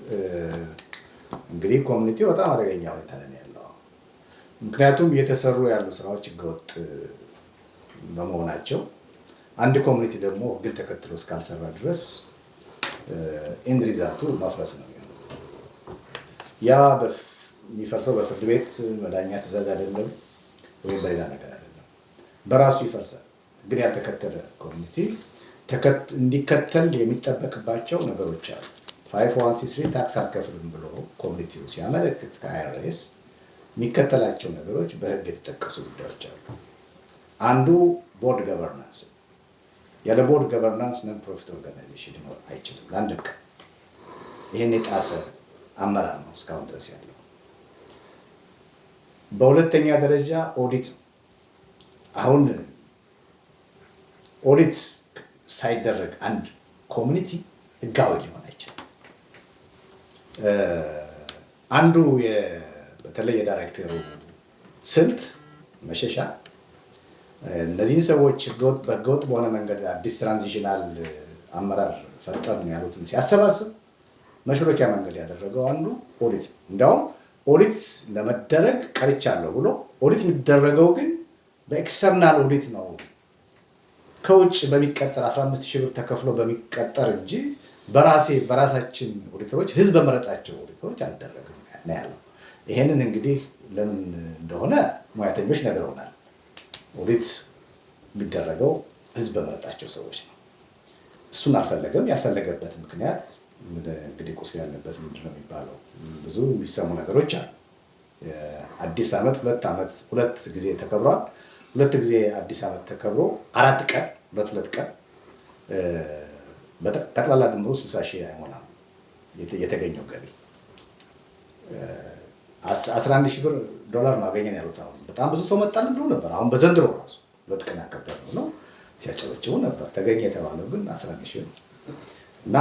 እንግዲህ ኮሚኒቲ በጣም አደገኛ ሁኔታ ላይ ያለው፣ ምክንያቱም እየተሰሩ ያሉ ስራዎች ህገወጥ በመሆናቸው አንድ ኮሚኒቲ ደግሞ ህግን ተከትሎ እስካልሰራ ድረስ ኤንድ ሪዛልቱ ማፍረስ ነው የሚሆነው። ያ የሚፈርሰው በፍርድ ቤት በዳኛ ትዕዛዝ አይደለም ወይም በሌላ ነገር አይደለም፣ በራሱ ይፈርሳል። ግን ያልተከተለ ኮሚኒቲ እንዲከተል የሚጠበቅባቸው ነገሮች አሉ። 501c3 ታክስ አልከፍልም ብሎ ኮሚኒቲው ሲያመለክት ከአይአርኤስ የሚከተላቸው ነገሮች በህግ የተጠቀሱ ጉዳዮች አሉ። አንዱ ቦርድ ገቨርናንስ። ያለ ቦርድ ገቨርናንስ ነን ፕሮፊት ኦርጋናይዜሽን ሊኖር አይችልም ለአንድም ቀን። ይህን የጣሰ አመራር ነው እስካሁን ድረስ ያለው። በሁለተኛ ደረጃ ኦዲት። አሁን ኦዲት ሳይደረግ አንድ ኮሚኒቲ ህጋዊ ሊሆን አይችልም። አንዱ በተለይ የዳይሬክተሩ ስልት መሸሻ እነዚህን ሰዎች በህገወጥ በሆነ መንገድ አዲስ ትራንዚሽናል አመራር ፈጠርን ያሉትን ሲያሰባስብ መሽሎኪያ መንገድ ያደረገው አንዱ ኦዲት። እንዲያውም ኦዲት ለመደረግ ቀርቻለሁ ብሎ ኦዲት የሚደረገው ግን በኤክስተርናል ኦዲት ነው፣ ከውጭ በሚቀጠር 15,000 ብር ተከፍሎ በሚቀጠር እንጂ በራሳችን ኦዲተሮች ህዝብ በመረጣቸው ኦዲተሮች አልደረግም ነው ያለው። ይሄንን እንግዲህ ለምን እንደሆነ ሙያተኞች ነግረውናል። ኦዲት የሚደረገው ህዝብ በመረጣቸው ሰዎች ነው። እሱን አልፈለገም። ያልፈለገበት ምክንያት እንግዲህ ቁስል ያለበት ምንድን ነው የሚባለው፣ ብዙ የሚሰሙ ነገሮች አሉ። አዲስ ዓመት ሁለት ጊዜ ተከብሯል። ሁለት ጊዜ አዲስ ዓመት ተከብሮ 4 ቀን ሁለት ቀን ጠቅላላ ድምሩ 60,000 አይሞላም የተገኘው ገቢ። 11,000 ብር ዶላር ነው አገኘን ያሉት። አሁን በጣም ብዙ ሰው መጣልን ብሎ ነበር። አሁን በዘንድሮ ራሱ 2 ቀን ያከበርነው ነው ሲያጨበጭቡ ነበር። ተገኘ የተባለው ግን 11,000 ነው። እና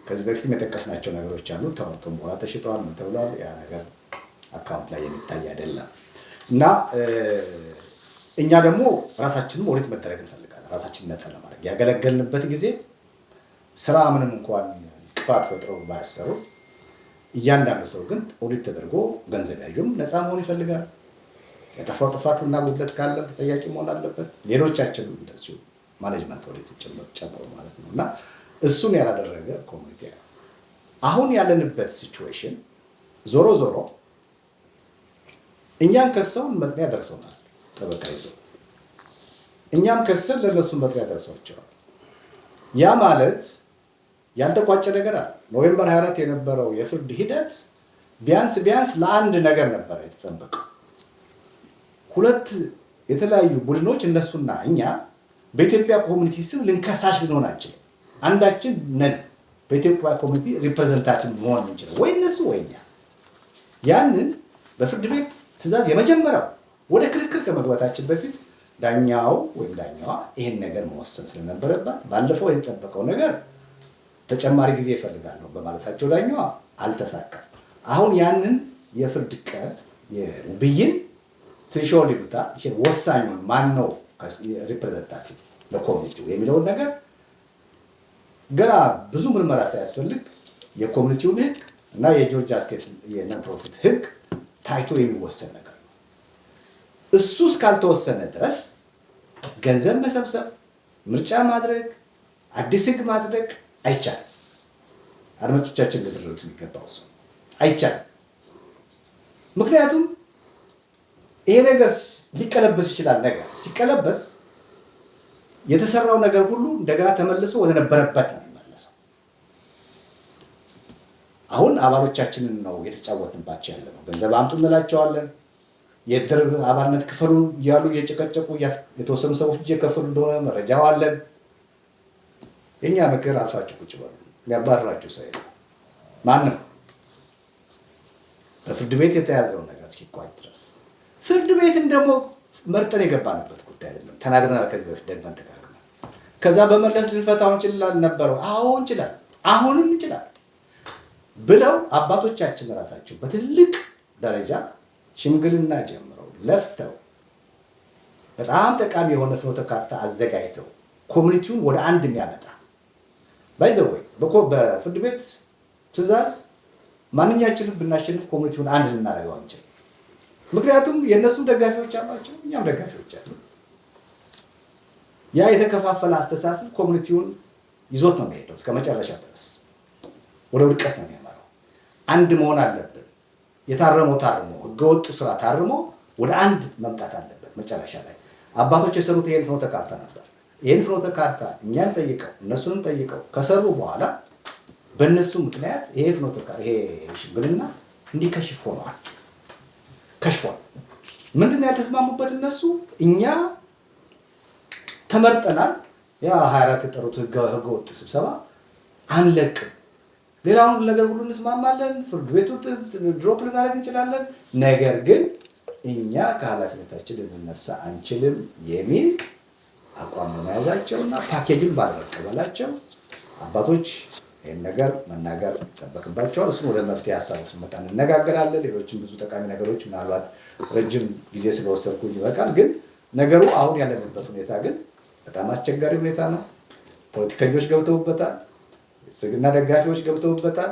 ከዚህ በፊትም የጠቀስናቸው ነገሮች አሉ። ተወጥቶም በኋላ ተሽጠዋል ምን ተብሏል። ያ ነገር አካውንት ላይ የሚታይ አይደለም። እና እኛ ደግሞ ራሳችንን ኦዲት መደረግ እንፈልጋለን። ራሳችንን ነፃ ለማድረግ ያገለገልንበት ጊዜ ስራ ምንም እንኳን ቅፋት ፈጥረው ባያሰሩ እያንዳንዱ ሰው ግን ኦዲት ተደርጎ ገንዘብ ያዩም ነፃ መሆን ይፈልጋል። የጠፋው ጥፋትና ጉድለት ካለ ተጠያቂ መሆን አለበት። ሌሎቻችንም እንደዚሁ ማኔጅመንት ኦዲት ጨምሮ ማለት ነው። እና እሱን ያላደረገ ኮሚኒቲ ነው። አሁን ያለንበት ሲቹዌሽን ዞሮ ዞሮ እኛም ከሰውን መጥሪያ ደርሰውናል። ጠበቃ ይዘው እኛም ከሰን ለነሱን መጥሪያ ደርሷቸዋል። ያ ማለት ያልተቋጨ ነገር አለ። ኖቬምበር 24 የነበረው የፍርድ ሂደት ቢያንስ ለአንድ ነገር ነበር የተጠበቀው። ሁለት የተለያዩ ቡድኖች እነሱና እኛ በኢትዮጵያ ኮሚኒቲ ስም ልንከሳሽ ልንሆን አንችልም። አንዳችን ነን በኢትዮጵያ ኮሚኒቲ ሪፕሬዘንታቲቭ መሆን እንችላል፣ ወይ እነሱ ወይ እኛ። ያንን በፍርድ ቤት ትዕዛዝ የመጀመሪያው ወደ ክርክር ከመግባታችን በፊት ዳኛው ወይም ዳኛዋ ይህን ነገር መወሰን ስለነበረባት ባለፈው የተጠበቀው ነገር ተጨማሪ ጊዜ ይፈልጋሉ በማለታቸው ዳኛዋ አልተሳካም። አሁን ያንን የፍርድ ቀን ብይን ትሪሾልድ ይሉታል። ወሳኙን ማን ነው ሪፕሬዘንታቲቭ ለኮሚኒቲው የሚለውን ነገር ገና ብዙ ምርመራ ሳያስፈልግ የኮሚኒቲውን ህግ እና የጆርጂያ ስቴት የነን ፕሮፊት ህግ ታይቶ የሚወሰን ነገር ነው። እሱ እስካልተወሰነ ድረስ ገንዘብ መሰብሰብ፣ ምርጫ ማድረግ፣ አዲስ ህግ ማጽደቅ አይቻልም። አድማጮቻችን ልትረዱት የሚገባው እሱ አይቻልም። ምክንያቱም ይሄ ነገር ሊቀለበስ ይችላል። ነገር ሲቀለበስ የተሰራው ነገር ሁሉ እንደገና ተመልሶ ወደ ነበረበት ነው የሚመለሰው። አሁን አባሎቻችንን ነው የተጫወትንባቸው ያለ ነው። ገንዘብ አምጡ እንላቸዋለን። የድር አባልነት ክፈሉ እያሉ እየጨቀጨቁ የተወሰኑ ሰዎች እየከፈሉ እንደሆነ መረጃው አለን። የኛ ምክር አልፋችሁ ቁጭ በሉ። የሚያባርራችሁ ሰው የለም ማንም። በፍርድ ቤት የተያዘው ነገር እስኪቋጭ ድረስ ፍርድ ቤትን ደግሞ መርጠን የገባንበት ጉዳይ አይደለም። ተናግረናል ከዚህ በፊት ደግመን ደጋግመን። ከዛ በመለስ ልንፈታው እንችላለን ነበረው። አዎ እንችላለን፣ አሁንም እንችላለን ብለው አባቶቻችን ራሳቸው በትልቅ ደረጃ ሽምግልና ጀምረው ለፍተው በጣም ጠቃሚ የሆነ ፍኖተ ካርታ አዘጋጅተው ኮሚኒቲውን ወደ አንድ የሚያመጣ ባይዘወይ በፍርድ ቤት ትዕዛዝ ማንኛችንም ብናሸንፍ ኮሚኒቲውን አንድ ልናደርገው አንችልም። ምክንያቱም የእነሱም ደጋፊዎች አሏቸው፣ እኛም ደጋፊዎች አሉ። ያ የተከፋፈለ አስተሳሰብ ኮሚኒቲውን ይዞት ነው የሚሄደው እስከ መጨረሻ ድረስ ወደ ውድቀት ነው የሚያመራው። አንድ መሆን አለብን። የታረመው ታርሞ ህገወጡ ስራ ታርሞ ወደ አንድ መምጣት አለበት። መጨረሻ ላይ አባቶች የሰሩት ይሄን ፍኖተ ካርታ ነበር። ይሄን ፍኖተ ካርታ እኛን ጠይቀው እነሱንም ጠይቀው ከሰሩ በኋላ በእነሱ ምክንያት ይሄ ሽምግልና እንዲከሽፍ ሆነዋል። ከሽፏል። ምንድን ነው ያልተስማሙበት እነሱ? እኛ ተመርጠናል፣ ያ 24 የጠሩት ህገወጥ ስብሰባ አንለቅም፣ ሌላውን ነገር ሁሉ እንስማማለን፣ ፍርድ ቤቱ ድሮፕ ልናደርግ እንችላለን፣ ነገር ግን እኛ ከኃላፊነታችን ልንነሳ አንችልም የሚል አቋም መያዛቸውና ፓኬጅን ባለመቀበላቸው አባቶች ይህን ነገር መናገር ይጠበቅባቸዋል። እሱም ወደ መፍትሄ ሀሳብ ስንመጣ እንነጋገራለን። ሌሎችም ብዙ ጠቃሚ ነገሮች ምናልባት ረጅም ጊዜ ስለወሰድኩኝ ይበቃል። ግን ነገሩ አሁን ያለንበት ሁኔታ ግን በጣም አስቸጋሪ ሁኔታ ነው። ፖለቲከኞች ገብተውበታል፣ ብልጽግና ደጋፊዎች ገብተውበታል፣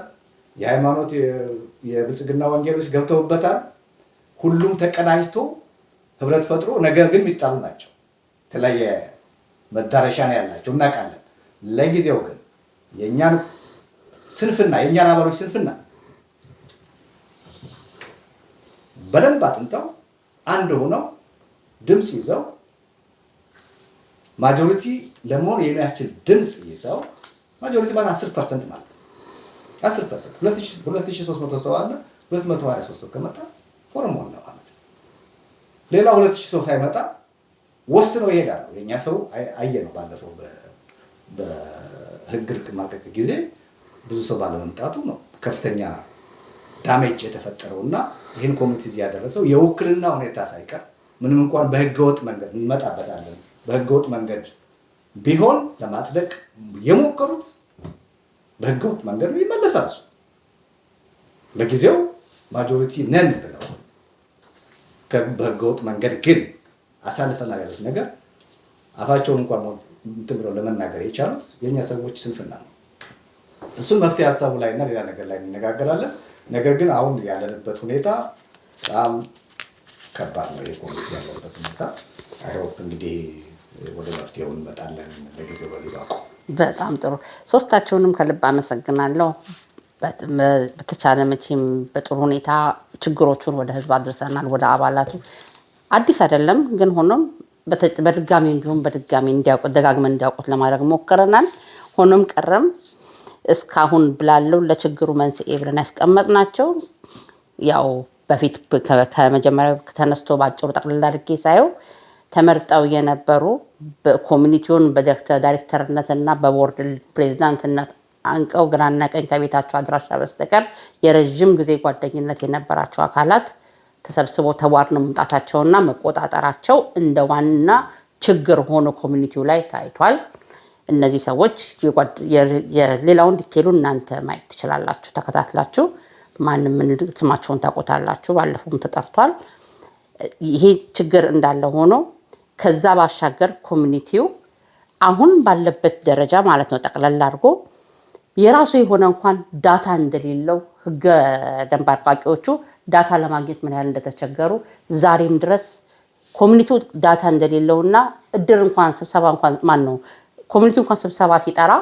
የሃይማኖት የብልጽግና ወንጌሎች ገብተውበታል። ሁሉም ተቀናጅቶ ህብረት ፈጥሮ ነገር ግን የሚጣሉ ናቸው። የተለያየ መዳረሻ ነው ያላቸው እናውቃለን። ለጊዜው ግን የእኛን ስንፍና የእኛን አባሎች ስንፍና በደንብ አጥንተው አንድ ሆነው ድምፅ ይዘው ማጆሪቲ ለመሆን የሚያስችል ድምፅ ይዘው ማጆሪቲ ማለት 10% ማለት ነው። 10% 2300 ሰው አለ። 223 ሰው ከመጣ ፎርም ሞላ ማለት ነው። ሌላ 2000 ሰው ሳይመጣ ወስነው ይሄዳሉ። የኛ ሰው አየ ነው ባለፈው በህግ ርቅ ማቀቅ ጊዜ ብዙ ሰው ባለመምጣቱ ነው ከፍተኛ ዳሜጅ የተፈጠረውና ይህን ኮሚኒቲ እዚህ ያደረሰው የውክልና ሁኔታ ሳይቀር ምንም እንኳን በህገወጥ መንገድ እንመጣበታለን በህገወጥ መንገድ ቢሆን ለማጽደቅ የሞከሩት በህገወጥ መንገድ ይመለሳሉ። ለጊዜው ማጆሪቲ ነን ብለው በህገወጥ መንገድ ግን አሳልፈናል ያሉት ነገር አፋቸውን እንኳን እንትን ብለው ለመናገር የቻሉት የኛ ሰዎች ስንፍና ነው። እሱን መፍትሄ ሀሳቡ ላይ እና ሌላ ነገር ላይ እንነጋገራለን። ነገር ግን አሁን ያለንበት ሁኔታ በጣም ከባድ ነው። የኮሚኒቲ ያለበት ሁኔታ አይሆፕ እንግዲህ ወደ መፍትሄው እንመጣለን። ለጊዜው በዚህ ባቆ በጣም ጥሩ። ሶስታቸውንም ከልብ አመሰግናለሁ። በተቻለ መቼም በጥሩ ሁኔታ ችግሮቹን ወደ ህዝብ አድርሰናል፣ ወደ አባላቱ። አዲስ አይደለም ግን ሆኖም በድጋሚ ቢሆን በድጋሚ እንዲያውቁት ደጋግመን እንዲያውቁት ለማድረግ ሞክረናል። ሆኖም ቀረም እስካሁን ብላለው ለችግሩ መንስኤ ብለን ያስቀመጥናቸው ያው በፊት ከመጀመሪያው ተነስቶ ባጭሩ ጠቅልላ አድርጌ ሳየው ተመርጠው የነበሩ በኮሚኒቲውን በዳይሬክተርነትና በቦርድ ፕሬዝዳንትነት አንቀው ግራና ቀኝ ከቤታቸው አድራሻ በስተቀር የረጅም ጊዜ ጓደኝነት የነበራቸው አካላት ተሰብስበው ተዋርነው መምጣታቸውና መቆጣጠራቸው እንደ ዋና ችግር ሆኖ ኮሚኒቲው ላይ ታይቷል። እነዚህ ሰዎች የሌላውን ዲቴሉ እናንተ ማየት ትችላላችሁ ተከታትላችሁ። ማንም ስማቸውን ታውቁታላችሁ፣ ባለፈውም ተጠርቷል። ይሄ ችግር እንዳለ ሆኖ ከዛ ባሻገር ኮሚኒቲው አሁን ባለበት ደረጃ ማለት ነው ጠቅላላ አድርጎ የራሱ የሆነ እንኳን ዳታ እንደሌለው ህገ ደንብ አርቃቂዎቹ ዳታ ለማግኘት ምን ያህል እንደተቸገሩ ዛሬም ድረስ ኮሚኒቲው ዳታ እንደሌለውና እድር እንኳን ስብሰባ እንኳን ማን ነው ኮሚኒቲው እንኳን ስብሰባ ሲጠራ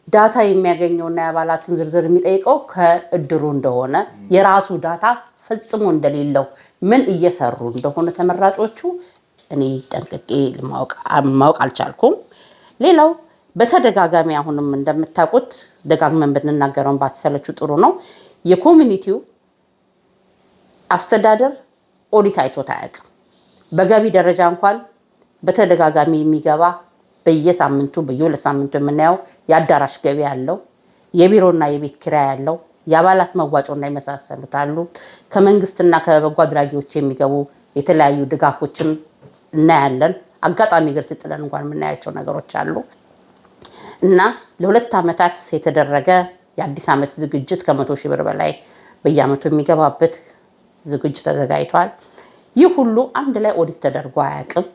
ዳታ የሚያገኘውና የአባላትን ዝርዝር የሚጠይቀው ከእድሩ እንደሆነ የራሱ ዳታ ፈጽሞ እንደሌለው ምን እየሰሩ እንደሆነ ተመራጮቹ እኔ ጠንቅቄ ማወቅ አልቻልኩም። ሌላው በተደጋጋሚ አሁንም እንደምታውቁት ደጋግመን ብንናገረውን ባትሰለቹ ጥሩ ነው። የኮሚኒቲው አስተዳደር ኦዲት አይቶት አያውቅም። በገቢ ደረጃ እንኳን በተደጋጋሚ የሚገባ በየሳምንቱ በየሁለት ሳምንቱ የምናየው የአዳራሽ ገቢ ያለው የቢሮና የቤት ኪራይ ያለው የአባላት መዋጮና የመሳሰሉት አሉ። ከመንግስትና ከበጎ አድራጊዎች የሚገቡ የተለያዩ ድጋፎችን እናያለን። አጋጣሚ ግርት ጥለን እንኳን የምናያቸው ነገሮች አሉ እና ለሁለት ዓመታት የተደረገ የአዲስ ዓመት ዝግጅት ከ100 ሺህ ብር በላይ በየዓመቱ የሚገባበት ዝግጅት ተዘጋጅቷል። ይህ ሁሉ አንድ ላይ ኦዲት ተደርጎ አያውቅም።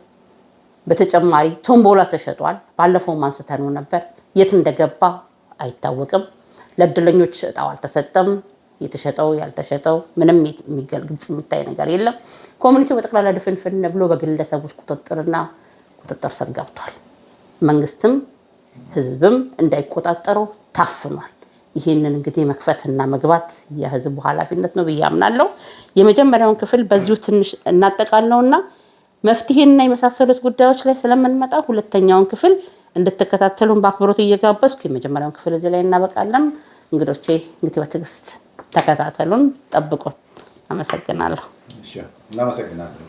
በተጨማሪ ቶምቦላ ተሸጧል። ባለፈው አንስተነው ነበር። የት እንደገባ አይታወቅም። ለእድለኞች እጣው አልተሰጠም። የተሸጠው ያልተሸጠው ምንም የሚገልጽ የሚታይ ነገር የለም። ኮሚኒቲው በጠቅላላ ድፍንፍን ብሎ በግለሰቦች ቁጥጥር ስር ገብቷል። መንግስትም ህዝብም እንዳይቆጣጠረው ታፍኗል። ይህንን እንግዲህ መክፈትና መግባት የህዝቡ ኃላፊነት ነው ብዬ አምናለሁ። የመጀመሪያውን ክፍል በዚሁ ትንሽ እናጠቃለውና መፍትሄና የመሳሰሉት ጉዳዮች ላይ ስለምንመጣ ሁለተኛውን ክፍል እንድትከታተሉን በአክብሮት እየጋበዝኩ የመጀመሪያውን ክፍል እዚህ ላይ እናበቃለን። እንግዶቼ እንግዲህ በትዕግስት ተከታተሉን፣ ጠብቁን። አመሰግናለሁ። እናመሰግናለን።